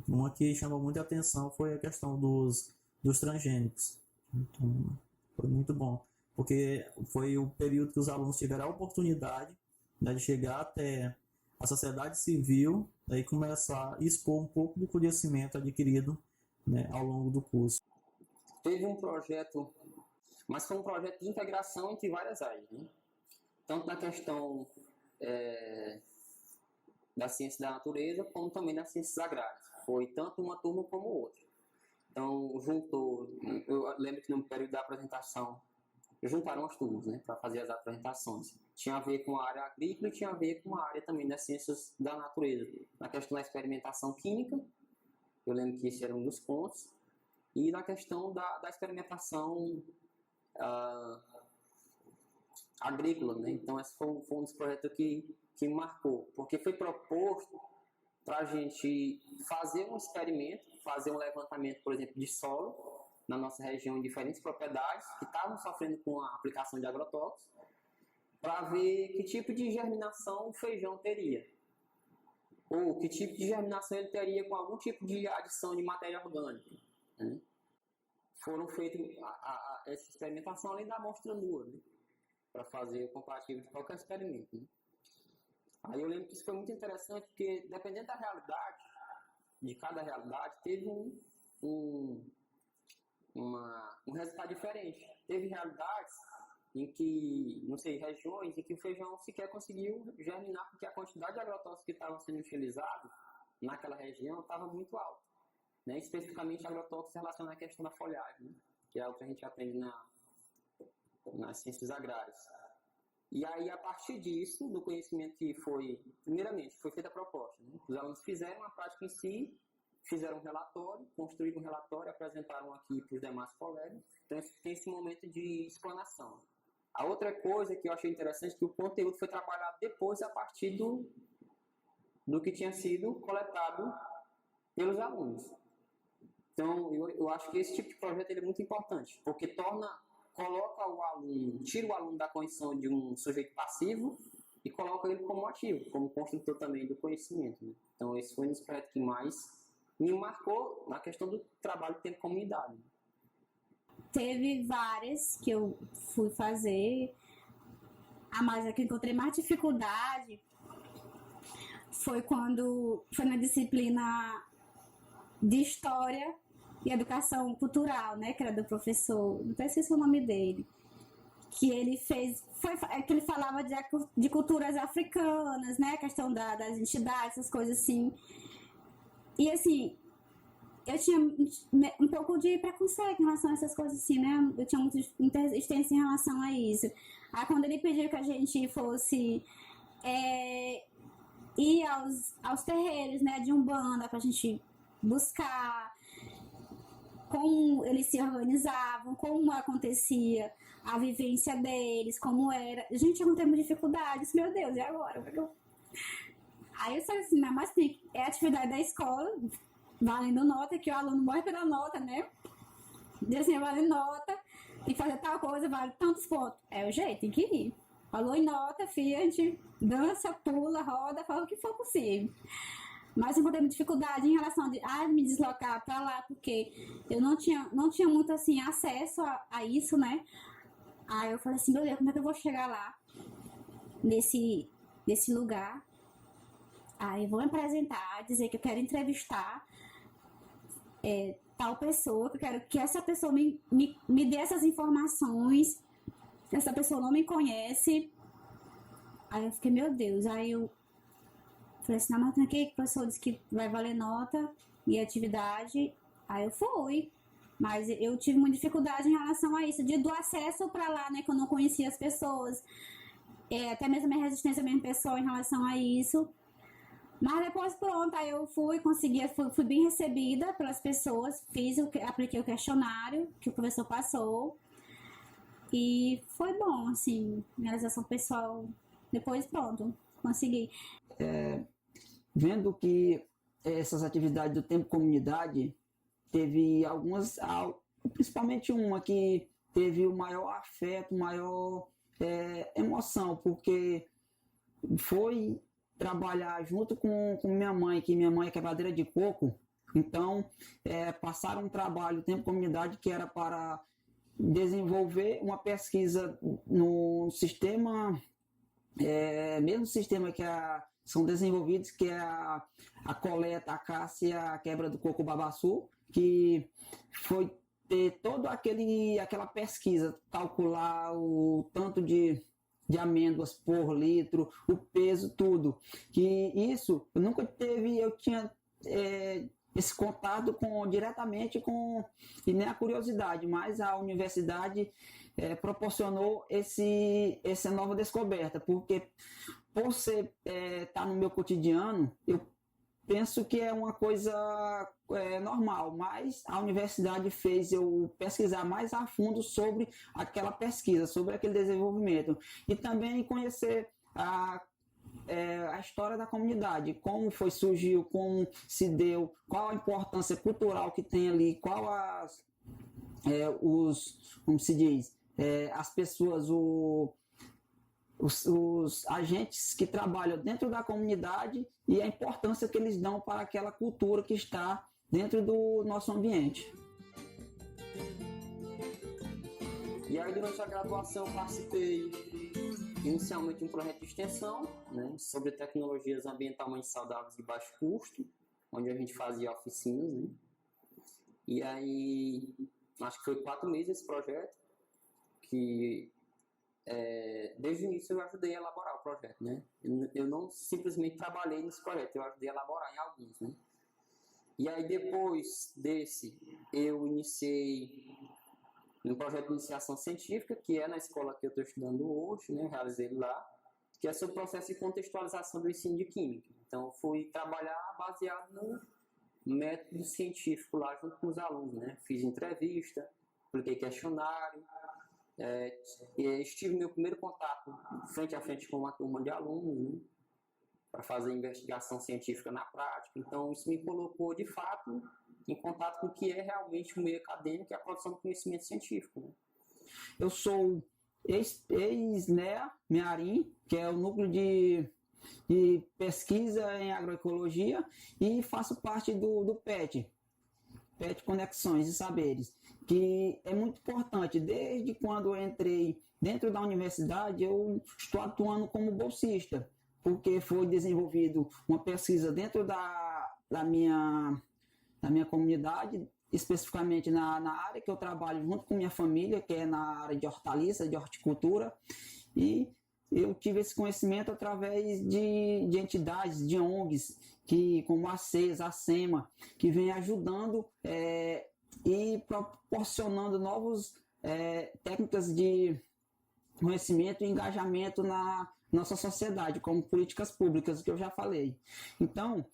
Uma que chamou muita atenção foi a questão dos transgênicos. Então, foi muito bom, porque foi o período que os alunos tiveram a oportunidade, né, de chegar até a sociedade civil, né, e começar a expor um pouco do conhecimento adquirido, né, ao longo do curso. Teve um projeto, mas foi um projeto de integração entre várias áreas, né? Tanto na questão da ciência da natureza, como também das ciências agrárias. Foi tanto uma turma como outra. Então, eu lembro que no período da apresentação, juntaram as turmas, né, para fazer as apresentações. Tinha a ver com a área agrícola e tinha a ver com a área também das ciências da natureza. Na questão da experimentação química, eu lembro que esse era um dos pontos, e na questão da experimentação agrícola, né? Então esse foi um dos projetos que me marcou, porque foi proposto para a gente fazer um experimento, fazer um levantamento, por exemplo, de solo na nossa região em diferentes propriedades que estavam sofrendo com a aplicação de agrotóxicos, para ver que tipo de germinação o feijão teria, ou que tipo de germinação ele teria com algum tipo de adição de matéria orgânica, né? Foram feitas essa experimentação além da amostra nua, né, para fazer o comparativo de qualquer experimento, né? Aí eu lembro que isso foi muito interessante, porque dependendo da realidade, de cada realidade, teve um resultado diferente. Teve realidades em que, não sei, regiões em que o feijão sequer conseguiu germinar, porque a quantidade de agrotóxicos que estavam sendo utilizados naquela região estava muito alta, né? Especificamente agrotóxicos relacionados à questão da folhagem, né, que é o que a gente aprende nas ciências agrárias. E aí, a partir disso, do conhecimento que primeiramente, foi feita a proposta, né? Os alunos fizeram a prática em si, fizeram um relatório, construíram um relatório, apresentaram aqui para os demais colegas. Então, tem esse momento de explanação. A outra coisa que eu achei interessante é que o conteúdo foi trabalhado depois a partir do que tinha sido coletado pelos alunos. Então, eu acho que esse tipo de projeto ele é muito importante, porque coloca o aluno, tira o aluno da condição de um sujeito passivo e coloca ele como ativo, como construtor também do conhecimento, né? Então, esse foi um dos projetos que mais me marcou na questão do trabalho que tem comunidade. Teve várias que eu fui fazer, a que eu encontrei mais dificuldade foi na disciplina de História e Educação Cultural, né, que era do professor, não sei se é o nome dele, que ele que ele falava de culturas africanas, né, a questão das entidades, essas coisas assim. E assim, eu tinha um pouco de preconceito em relação a essas coisas assim, né, eu tinha muita resistência em relação a isso. Aí quando ele pediu que a gente fosse ir aos terreiros, né, de Umbanda, pra gente buscar como eles se organizavam, como acontecia a vivência deles, como era. Gente, eu não tenho dificuldades, meu Deus, e agora? Aí eu falei assim, não, mas é atividade da escola, valendo nota, que o aluno morre pela nota, né? Diz assim, vale nota, tem que fazer tal coisa, vale tantos pontos. É o jeito, tem que ir. Falou em nota, filha, a gente dança, pula, roda, fala o que for possível. Mas eu tenho dificuldade em relação a me deslocar para lá, porque eu não tinha muito assim, acesso a isso, né? Aí eu falei assim, meu Deus, como é que eu vou chegar lá, nesse lugar? Aí eu vou me apresentar, dizer que eu quero entrevistar tal pessoa, que eu quero que essa pessoa me dê essas informações, essa pessoa não me conhece. Aí eu fiquei, meu Deus, aí eu falei assim, não, mas aqui, que o professor disse que vai valer nota e atividade. Aí eu fui. Mas eu tive muita dificuldade em relação a isso, do acesso para lá, né, que eu não conhecia as pessoas. Até mesmo a minha resistência mesmo pessoal em relação a isso. Mas depois, pronto, aí eu fui bem recebida pelas pessoas, apliquei o questionário que o professor passou. E foi bom, assim, minha realização pessoal. Depois, pronto, consegui. Vendo que essas atividades do Tempo Comunidade, teve algumas, principalmente uma que teve o maior afeto, maior emoção, porque foi trabalhar junto com minha mãe, que minha mãe é quebradeira de coco. Então, passaram um trabalho, Tempo Comunidade, que era para desenvolver uma pesquisa no sistema, mesmo sistema que são desenvolvidos, que é a coleta, a caça e a quebra do coco babaçu, que foi ter toda aquela pesquisa, calcular o tanto de amêndoas por litro, o peso, tudo. Que isso, eu tinha esse contato diretamente com, e nem a curiosidade, mas a universidade proporcionou essa nova descoberta, porque por ser tá no meu cotidiano, eu penso que é uma coisa normal, mas a universidade fez eu pesquisar mais a fundo sobre aquela pesquisa, sobre aquele desenvolvimento, e também conhecer a história da comunidade, como surgiu, como se deu, qual a importância cultural que tem ali, qual como se diz, as pessoas, os agentes que trabalham dentro da comunidade e a importância que eles dão para aquela cultura que está dentro do nosso ambiente. E aí, durante a graduação, eu participei inicialmente de um projeto de extensão, né, sobre tecnologias ambientalmente saudáveis de baixo custo, onde a gente fazia oficinas, né? E aí, acho que foi 4 meses esse projeto, que desde o início eu ajudei a elaborar o projeto, né? Eu não simplesmente trabalhei nesse projeto, eu ajudei a elaborar em alguns, né? E aí depois desse, eu iniciei um projeto de iniciação científica, que é na escola que eu estou estudando hoje, né? Eu realizei lá, que é sobre o processo de contextualização do ensino de Química. Então, fui trabalhar baseado no método científico lá junto com os alunos, né? Fiz entrevista, apliquei questionário, estive no meu primeiro contato frente a frente com uma turma de alunos, né, para fazer investigação científica na prática. Então, isso me colocou, de fato, em contato com o que é realmente o meio acadêmico e a produção do conhecimento científico, né. Eu sou ex-NEA Mearim, que é o núcleo de pesquisa em agroecologia, e faço parte do PET Conexões e Saberes, que é muito importante. Desde quando eu entrei dentro da universidade, eu estou atuando como bolsista, porque foi desenvolvido uma pesquisa dentro da minha comunidade, especificamente na área que eu trabalho junto com minha família, que é na área de hortaliça, de horticultura, e eu tive esse conhecimento através de entidades, de ONGs, como a CES, a SEMA, que vem ajudando e proporcionando novas técnicas de conhecimento e engajamento na nossa sociedade, como políticas públicas, que eu já falei. Então,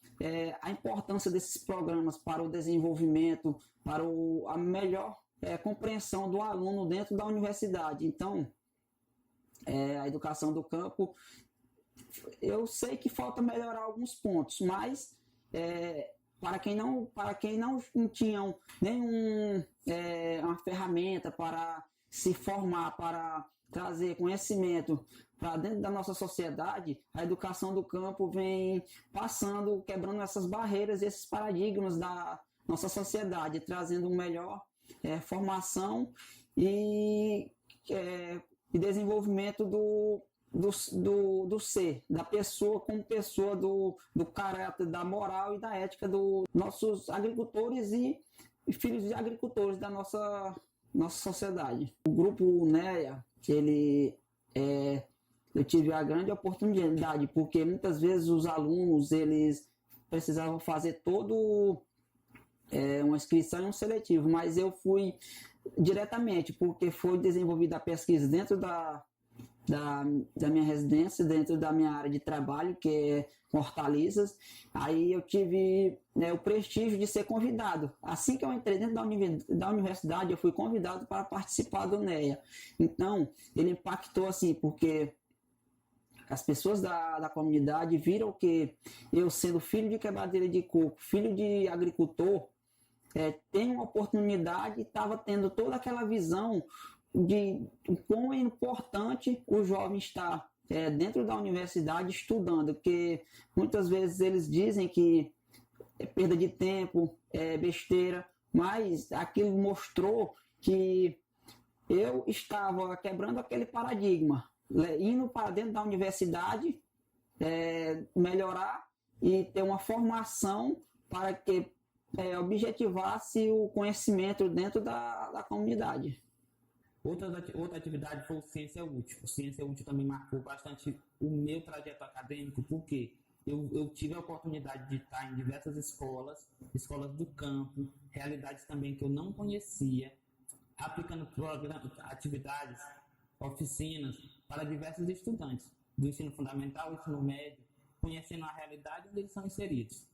a importância desses programas para o desenvolvimento, para a melhor compreensão do aluno dentro da universidade. Então, a educação do campo, eu sei que falta melhorar alguns pontos, mas para quem não tinham uma ferramenta para se formar, para trazer conhecimento para dentro da nossa sociedade, a educação do campo vem quebrando essas barreiras e esses paradigmas da nossa sociedade, trazendo uma melhor formação e desenvolvimento do ser, da pessoa como pessoa, do caráter, da moral e da ética dos nossos agricultores e filhos de agricultores da nossa sociedade. O grupo NEA, eu tive a grande oportunidade, porque muitas vezes os alunos eles precisavam fazer todo uma inscrição e um seletivo, mas eu fui diretamente, porque foi desenvolvida a pesquisa dentro da minha residência, dentro da minha área de trabalho, que é hortaliças. Aí eu tive, né, o prestígio de ser convidado. Assim que eu entrei dentro da universidade, eu fui convidado para participar do NEA. Então, ele impactou assim, porque as pessoas da comunidade viram que eu, sendo filho de quebradeira de coco, filho de agricultor, tenho uma oportunidade e estava tendo toda aquela visão de quão é importante o jovem estar dentro da universidade estudando, porque muitas vezes eles dizem que é perda de tempo, é besteira, mas aquilo mostrou que eu estava quebrando aquele paradigma, indo para dentro da universidade, melhorar e ter uma formação para que objetivasse o conhecimento dentro da comunidade. Outra atividade foi o Ciência Útil. O Ciência Útil também marcou bastante o meu trajeto acadêmico, porque eu tive a oportunidade de estar em diversas escolas do campo, realidades também que eu não conhecia, aplicando atividades, oficinas para diversos estudantes do ensino fundamental, ensino médio, conhecendo a realidade onde eles são inseridos.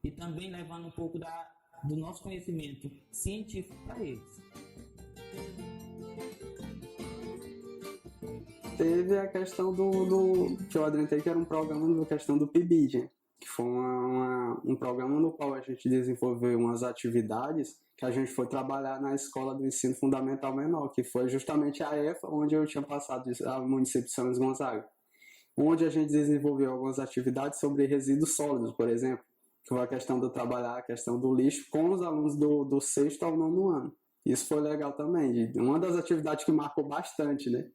E também levando um pouco do nosso conhecimento científico para eles. Teve a questão do que eu adentrei, que era um programa da questão do PIBID, que foi um programa no qual a gente desenvolveu umas atividades que a gente foi trabalhar na escola do ensino fundamental menor, que foi justamente a EFA, onde eu tinha passado a município de São Luís Gonzaga, onde a gente desenvolveu algumas atividades sobre resíduos sólidos, por exemplo, que foi a questão de trabalhar a questão do lixo com os alunos do 6º ao 9º ano. Isso foi legal também, uma das atividades que marcou bastante, né?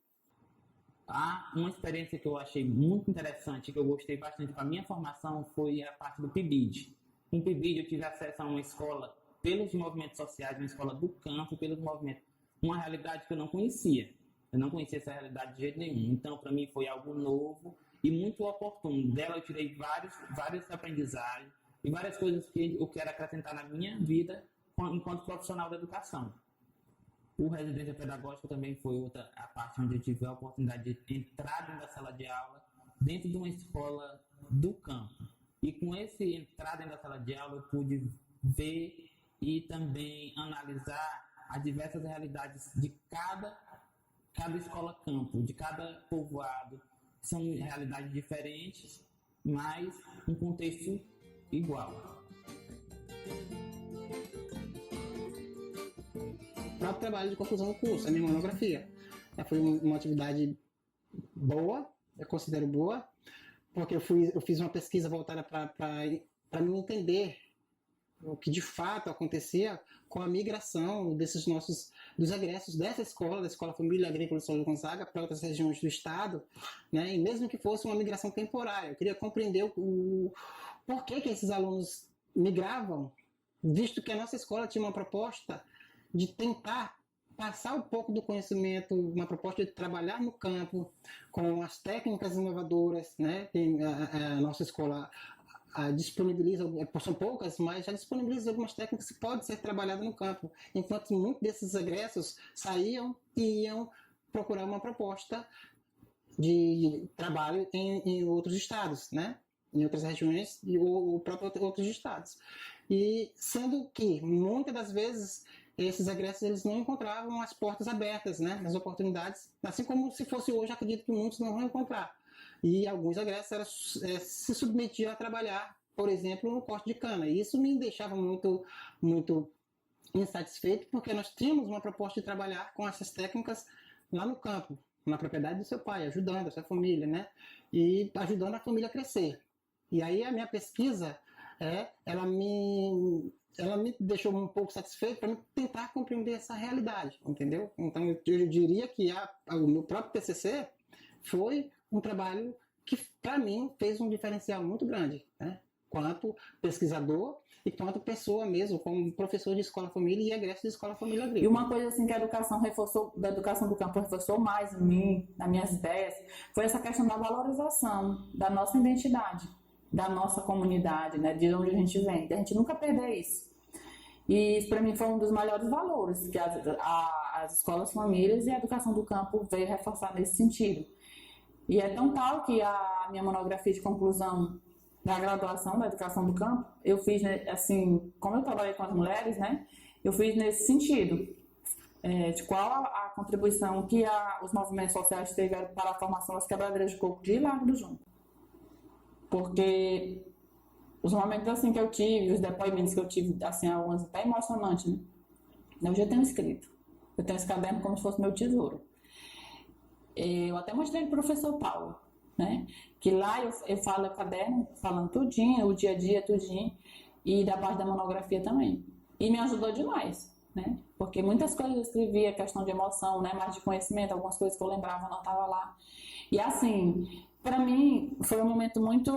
Uma experiência que eu achei muito interessante, que eu gostei bastante para a minha formação, foi a parte do PIBID. No PIBID eu tive acesso a uma escola pelos movimentos sociais, uma escola do campo, pelos movimentos, uma realidade que eu não conhecia. Eu não conhecia essa realidade de jeito nenhum. Então, para mim, foi algo novo e muito oportuno. Dela eu tirei vários aprendizagens e várias coisas que eu quero acrescentar na minha vida enquanto profissional da educação. O Residência Pedagógica também foi a parte onde eu tive a oportunidade de entrar dentro da sala de aula, dentro de uma escola do campo. E com esse entrar dentro da sala de aula, eu pude ver e também analisar as diversas realidades de cada escola-campo, de cada povoado. São realidades diferentes, mas um contexto igual. O próprio trabalho de conclusão do curso, a minha monografia. Foi uma atividade boa, eu considero boa, porque eu fiz uma pesquisa voltada para me entender o que de fato acontecia com a migração dos egressos dessa escola, da Escola Família Agrícola de São Luís Gonzaga, para outras regiões do estado, né? E mesmo que fosse uma migração temporária, eu queria compreender por que esses alunos migravam, visto que a nossa escola tinha uma proposta de tentar passar um pouco do conhecimento, uma proposta de trabalhar no campo com as técnicas inovadoras, né? A nossa escola disponibiliza, são poucas, mas já disponibiliza algumas técnicas que podem ser trabalhadas no campo, enquanto muitos desses egressos saíam e iam procurar uma proposta de trabalho em outros estados, né? Em outras regiões ou próprios outros estados. E sendo que muitas das vezes esses egressos eles não encontravam as portas abertas, né, as oportunidades, assim como se fosse hoje, acredito que muitos não vão encontrar. E alguns egressos se submetiam a trabalhar, por exemplo, no corte de cana. E isso me deixava muito, muito insatisfeito, porque nós tínhamos uma proposta de trabalhar com essas técnicas lá no campo, na propriedade do seu pai, ajudando a sua família, né, e ajudando a família a crescer. E aí a minha pesquisa, ela me deixou um pouco satisfeito para tentar compreender essa realidade, entendeu? Então eu diria que o meu próprio TCC foi um trabalho que para mim fez um diferencial muito grande, né? Quanto pesquisador e quanto pessoa mesmo, como professor de escola família e egresso de escola família agrícola. E uma coisa assim que a educação do campo reforçou mais em mim, nas minhas ideias, foi essa questão da valorização da nossa identidade, da nossa comunidade, né, de onde a gente vem, de a gente nunca perder isso. E isso para mim foi um dos maiores valores que as escolas famílias e a educação do campo veio reforçar nesse sentido. E é tão tal que a minha monografia de conclusão da graduação da educação do campo, eu fiz, assim, como eu trabalhei com as mulheres, né, eu fiz nesse sentido, de qual a contribuição que os movimentos sociais tiveram para a formação das quebradeiras de coco de Largo do Junco. Porque os momentos assim que eu tive, os depoimentos que eu tive, assim, alguns até emocionantes, né? Eu já tenho escrito. Eu tenho esse caderno como se fosse meu tesouro. Eu até mostrei para o professor Paulo, né? Que lá eu falo o caderno, falando tudinho, o dia a dia, tudinho, e da parte da monografia também. E me ajudou demais, né? Porque muitas coisas eu escrevia, questão de emoção, né? Mais de conhecimento, algumas coisas que eu lembrava não estava lá. E assim, para mim, foi um momento muito,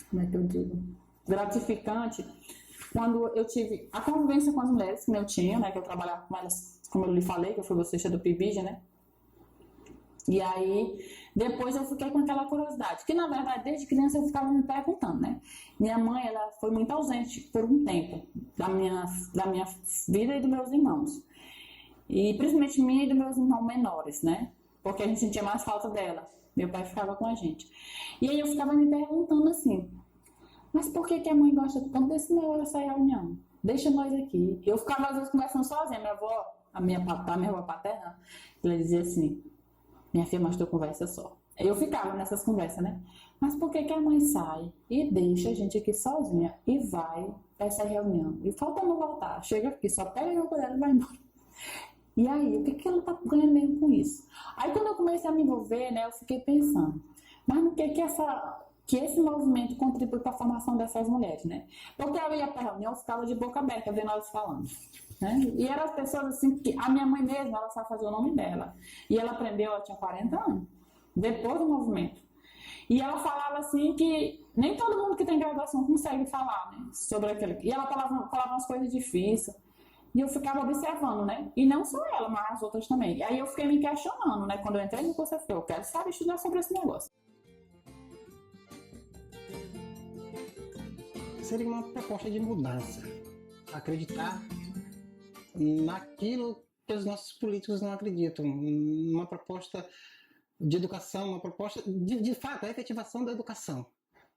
como é que eu digo, gratificante, quando eu tive a convivência com as mulheres que eu tinha, né? Que eu trabalhava com elas, como eu lhe falei, que eu fui bolsista do PIBID, né? E aí, depois eu fiquei com aquela curiosidade, que na verdade, desde criança eu ficava me perguntando, né? Minha mãe, ela foi muito ausente por um tempo da minha vida e dos meus irmãos. E principalmente minha e dos meus irmãos menores, né? Porque a gente sentia mais falta dela. Meu pai ficava com a gente. E aí eu ficava me perguntando assim, mas por que a mãe gosta tanto desse negócio dessa reunião? Deixa nós aqui. Eu ficava às vezes conversando sozinha, minha avó, a minha avó paterna, ela dizia assim, minha filha, mas tu conversa só. Eu ficava nessas conversas, né? Mas por que a mãe sai e deixa a gente aqui sozinha e vai pra essa reunião? E falta não voltar. Chega aqui, só pega a colher e vai embora. E aí, o que ela tá ganhando mesmo com isso? Aí quando eu comecei a me envolver, né, eu fiquei pensando, mas no que esse movimento contribui para a formação dessas mulheres, né? Porque eu ia para a reunião, eu ficava de boca aberta vendo elas falando. Né? E eram as pessoas assim, que a minha mãe mesma, ela sabe fazer o nome dela. E ela aprendeu, ela tinha 40 anos, depois do movimento. E ela falava assim que nem todo mundo que tem graduação consegue falar, né, sobre aquilo. E ela falava umas coisas difíceis. E eu ficava observando, né? E não só ela, mas as outras também. E aí eu fiquei me questionando, né? Quando eu entrei no curso, eu falei, eu quero saber estudar sobre esse negócio. Seria uma proposta de mudança. Acreditar naquilo que os nossos políticos não acreditam. Uma proposta de educação, uma proposta, de fato, a efetivação da educação,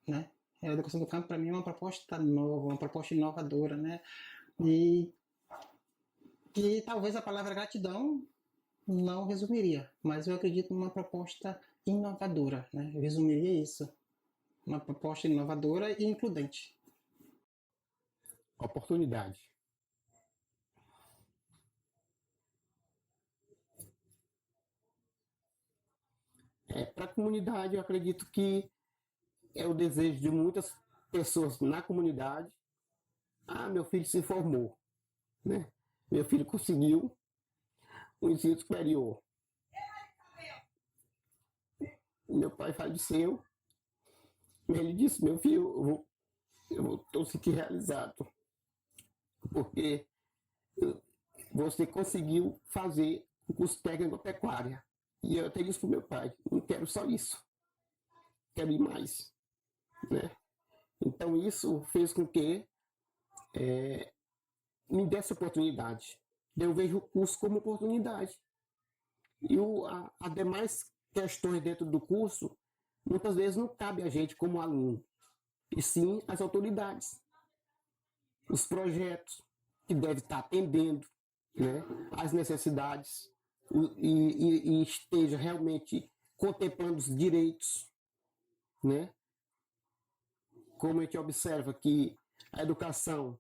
né? A educação do campo, para mim, é uma proposta nova, uma proposta inovadora, né? E talvez a palavra gratidão não resumiria, mas eu acredito numa proposta inovadora, né? Eu resumiria isso. Uma proposta inovadora e includente. Oportunidade. Para a comunidade, eu acredito que é o desejo de muitas pessoas na comunidade. Ah, meu filho se formou, né? Meu filho conseguiu um ensino superior. Meu pai faleceu. Ele disse, meu filho, eu estou sentindo realizado. Porque você conseguiu fazer o curso técnico agropecuária. E eu até disse para o meu pai, não quero só isso. Quero ir mais. Né? Então isso fez com que me desse oportunidade. Eu vejo o curso como oportunidade. E as demais questões dentro do curso, muitas vezes não cabe a gente como aluno, e sim as autoridades. Os projetos que devem estar atendendo, né, as necessidades e esteja realmente contemplando os direitos. Né? Como a gente observa que a educação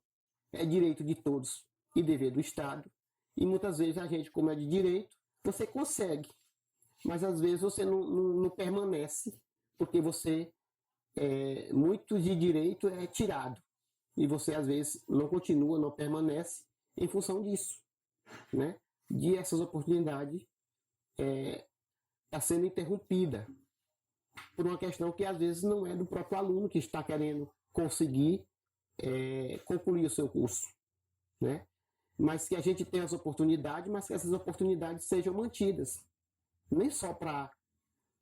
é direito de todos e dever do Estado. E muitas vezes a gente, como é de direito, você consegue. Mas às vezes você não permanece, porque você, muito de direito é tirado. E você às vezes não continua, não permanece em função disso. Né? De essas oportunidades tá sendo interrompida por uma questão que às vezes não é do próprio aluno que está querendo conseguir concluir o seu curso, né? Mas que a gente tenha as oportunidades, mas que essas oportunidades sejam mantidas, nem só para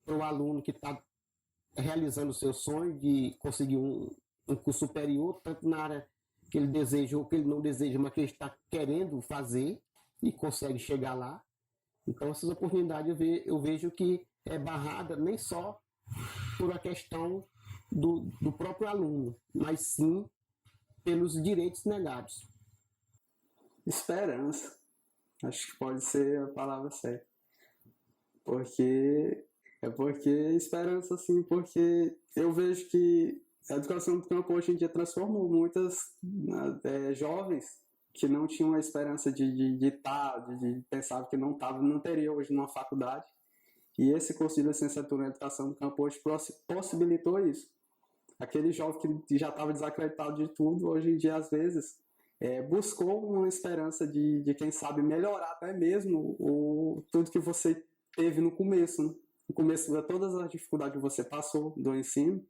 o aluno que está realizando o seu sonho de conseguir um curso superior, tanto na área que ele deseja ou que ele não deseja, mas que ele está querendo fazer e consegue chegar lá. Então, essas oportunidades eu vejo que é barrada nem só por a questão do próprio aluno, mas sim pelos direitos negados. Esperança. Acho que pode ser a palavra certa. Porque esperança, assim, porque eu vejo que a educação do campo hoje em dia transformou muitas jovens que não tinham a esperança de pensar que não teria hoje numa faculdade. E esse curso de licenciatura em educação do campo hoje possibilitou isso. Aquele jovem que já estava desacreditado de tudo, hoje em dia, às vezes, buscou uma esperança de quem sabe, melhorar até mesmo tudo que você teve no começo. Né? No começo de todas as dificuldades que você passou do ensino,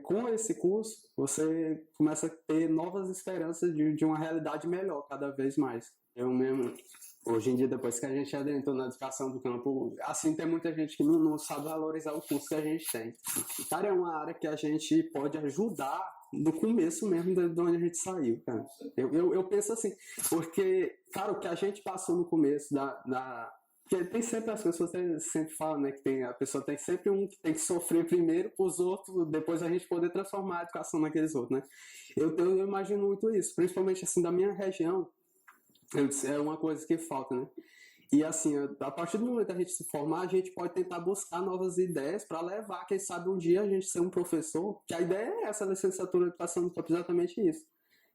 com esse curso, você começa a ter novas esperanças de uma realidade melhor cada vez mais. Eu mesmo, hoje em dia, depois que a gente adentrou na educação do campo, assim, tem muita gente que não sabe valorizar o curso que a gente tem. Cara, é uma área que a gente pode ajudar do começo mesmo de onde a gente saiu, cara. Eu penso assim, porque, cara, o que a gente passou no começo porque tem sempre, as pessoas sempre falam, né, que a pessoa tem sempre um que tem que sofrer primeiro para os outros, depois a gente poder transformar a educação naqueles outros, né? Eu imagino muito isso, principalmente assim da minha região, é uma coisa que falta, né? E assim, a partir do momento que a gente se formar, a gente pode tentar buscar novas ideias para levar, quem sabe um dia a gente ser um professor, que a ideia é essa, licenciatura em educação do campo, exatamente isso.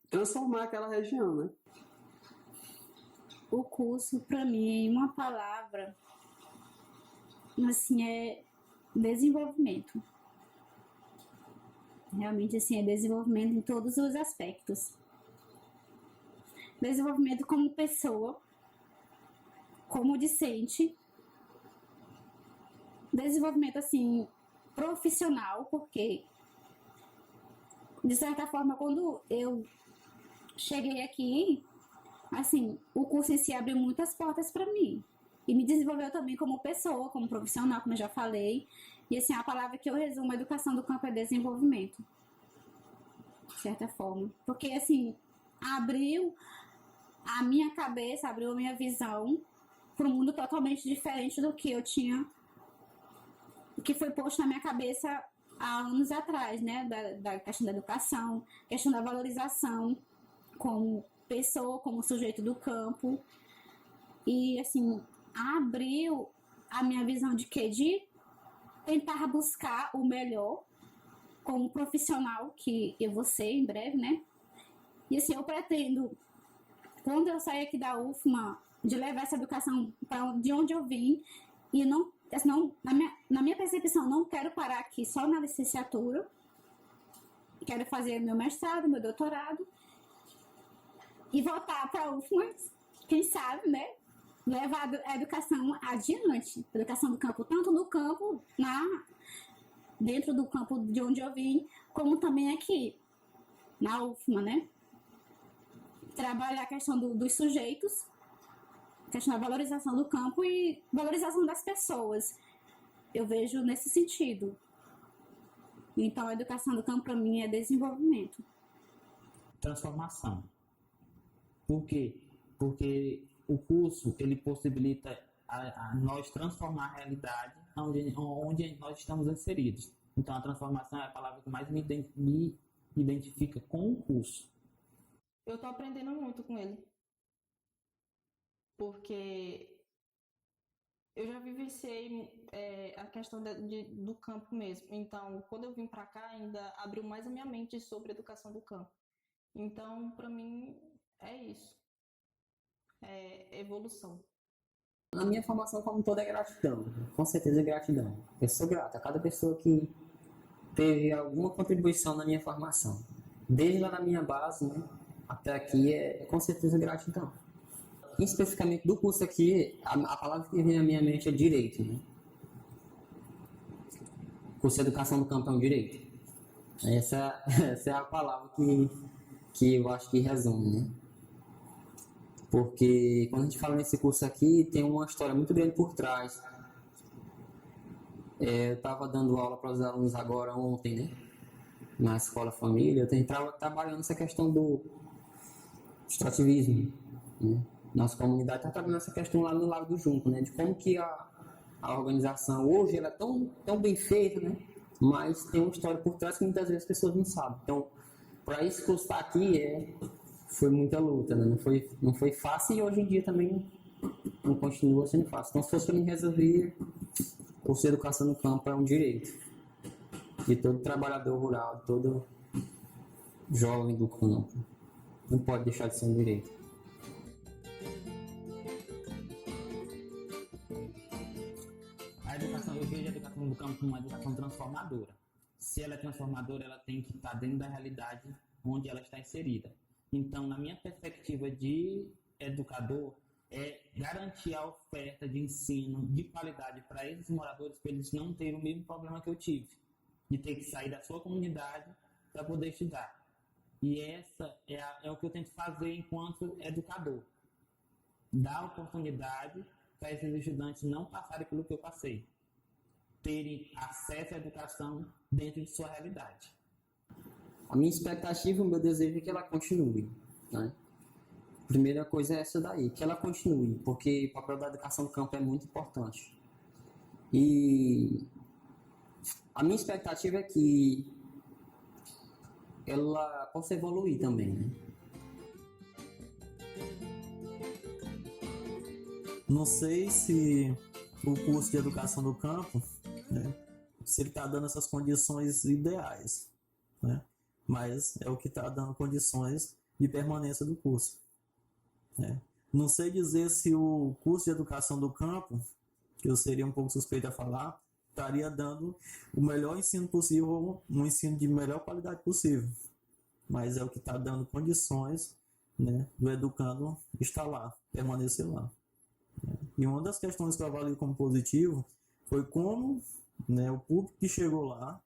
Transformar aquela região, né? O curso, para mim, uma palavra, assim, é desenvolvimento. Realmente, assim, é desenvolvimento em todos os aspectos. Desenvolvimento como pessoa, como discente, desenvolvimento, assim, profissional, porque, de certa forma, quando eu cheguei aqui, assim, o curso em si abriu muitas portas para mim. E me desenvolveu também como pessoa, como profissional, como eu já falei. E, assim, a palavra que eu resumo a educação do campo é desenvolvimento. De certa forma. Porque, assim, abriu a minha cabeça, abriu a minha visão para um mundo totalmente diferente do que eu tinha, que foi posto na minha cabeça há anos atrás, né? Da questão da educação, questão da valorização como pessoa, como sujeito do campo. E, assim, abriu a minha visão de quê? De tentar buscar o melhor como profissional que eu vou ser em breve, né? E, assim, eu pretendo, quando eu sair aqui da UFMA, de levar essa educação para de onde eu vim, e não, na minha percepção, não quero parar aqui só na licenciatura, quero fazer meu mestrado, meu doutorado, e voltar para a UFMA, quem sabe, né? Levar a educação adiante, a educação do campo, tanto no campo, dentro do campo de onde eu vim, como também aqui, na UFMA, né? Trabalhar a questão dos sujeitos, a questão da valorização do campo e valorização das pessoas. Eu vejo nesse sentido. Então, a educação do campo, para mim, é desenvolvimento. Transformação. Por quê? Porque o curso, ele possibilita a nós transformar a realidade onde nós estamos inseridos. Então, a transformação é a palavra que mais me identifica com o curso. Eu estou aprendendo muito com ele. Porque eu já vivenciei a questão do campo mesmo. Então, quando eu vim para cá, ainda abriu mais a minha mente sobre a educação do campo. Então, para mim, é isso. É evolução. A minha formação como toda é gratidão. Com certeza é gratidão. Eu sou grato a cada pessoa que teve alguma contribuição na minha formação. Desde lá na minha base, né, até aqui é com certeza gratidão. Especificamente do curso aqui, a palavra que vem na minha mente é direito, né? Curso de educação do campo é um direito. Essa é a palavra que eu acho que resume, né? Porque quando a gente fala nesse curso aqui, tem uma história muito grande por trás. Eu estava dando aula para os alunos agora ontem, né? na escola família, eu estava trabalhando essa questão do extrativismo, né? Nossa comunidade está trabalhando essa questão lá no Lago do Junco, né? De como que a organização hoje ela é tão bem feita, né? Mas tem uma história por trás que muitas vezes as pessoas não sabem. Então, para isso que eu estar aqui foi muita luta, né? Não foi fácil e hoje em dia também não continua sendo fácil. Então, se fosse para me resolver, o curso de educação no campo é um direito de todo trabalhador rural, de todo jovem do campo. Não pode deixar de ser um direito. Eu vejo a educação do campo como uma educação transformadora. Se ela é transformadora, ela tem que estar dentro da realidade onde ela está inserida. Então, na minha perspectiva de educador, é garantir a oferta de ensino de qualidade para esses moradores, para eles não terem o mesmo problema que eu tive, de ter que sair da sua comunidade para poder estudar. E essa é o que eu tento fazer enquanto educador. Dar oportunidade para esses estudantes não passarem pelo que eu passei. Terem acesso à educação dentro de sua realidade. A minha expectativa, o meu desejo é que ela continue, né? Primeira coisa é essa daí, que ela continue, porque o papel da educação do campo é muito importante. E a minha expectativa é que ela possa evoluir também, né? Não sei se o curso de educação do campo, né, se ele está dando essas condições ideais, né? Mas é o que está dando condições de permanência do curso, né? Não sei dizer se o curso de educação do campo, que eu seria um pouco suspeito a falar, estaria dando o melhor ensino possível, um ensino de melhor qualidade possível, mas é o que está dando condições, né, do educando estar lá, permanecer lá. E uma das questões que eu avalio como positivo foi como, né, o público que chegou lá,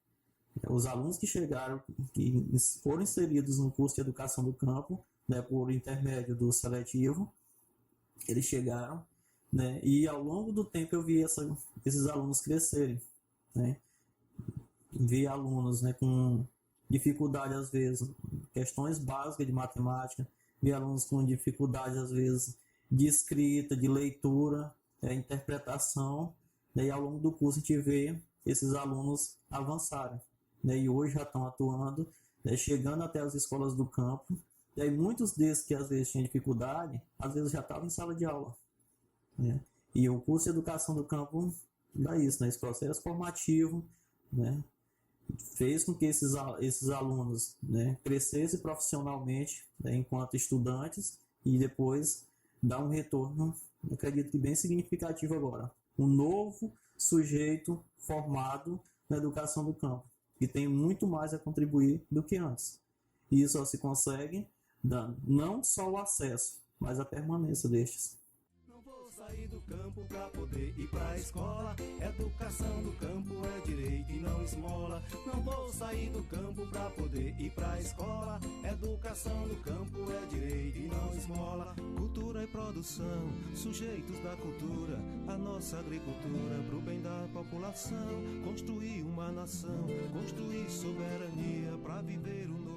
os alunos que chegaram, que foram inseridos no curso de educação do campo, né, por intermédio do seletivo, eles chegaram, né, e ao longo do tempo eu vi esses alunos crescerem, né, vi alunos, né, com dificuldade às vezes, questões básicas de matemática, vi alunos com dificuldade às vezes de escrita, de leitura, interpretação, né, e ao longo do curso a gente vê esses alunos avançarem, né, e hoje já estão atuando, né, chegando até as escolas do campo, e aí muitos desses que às vezes tinham dificuldade, às vezes já estavam em sala de aula, né, e o curso de educação do campo dá isso, né, esse processo formativo, né, fez com que esses alunos, né, crescessem profissionalmente, né, enquanto estudantes, e depois dá um retorno, eu acredito que bem significativo agora. Um novo sujeito formado na educação do campo, que tem muito mais a contribuir do que antes. E isso só se consegue dando não só o acesso, mas a permanência destes. Sair do campo pra poder ir pra escola. Educação do campo é direito e não esmola. Não vou sair do campo pra poder ir pra escola. Educação do campo é direito e não esmola. Cultura e produção, sujeitos da cultura, a nossa agricultura pro bem da população. Construir uma nação, construir soberania pra viver o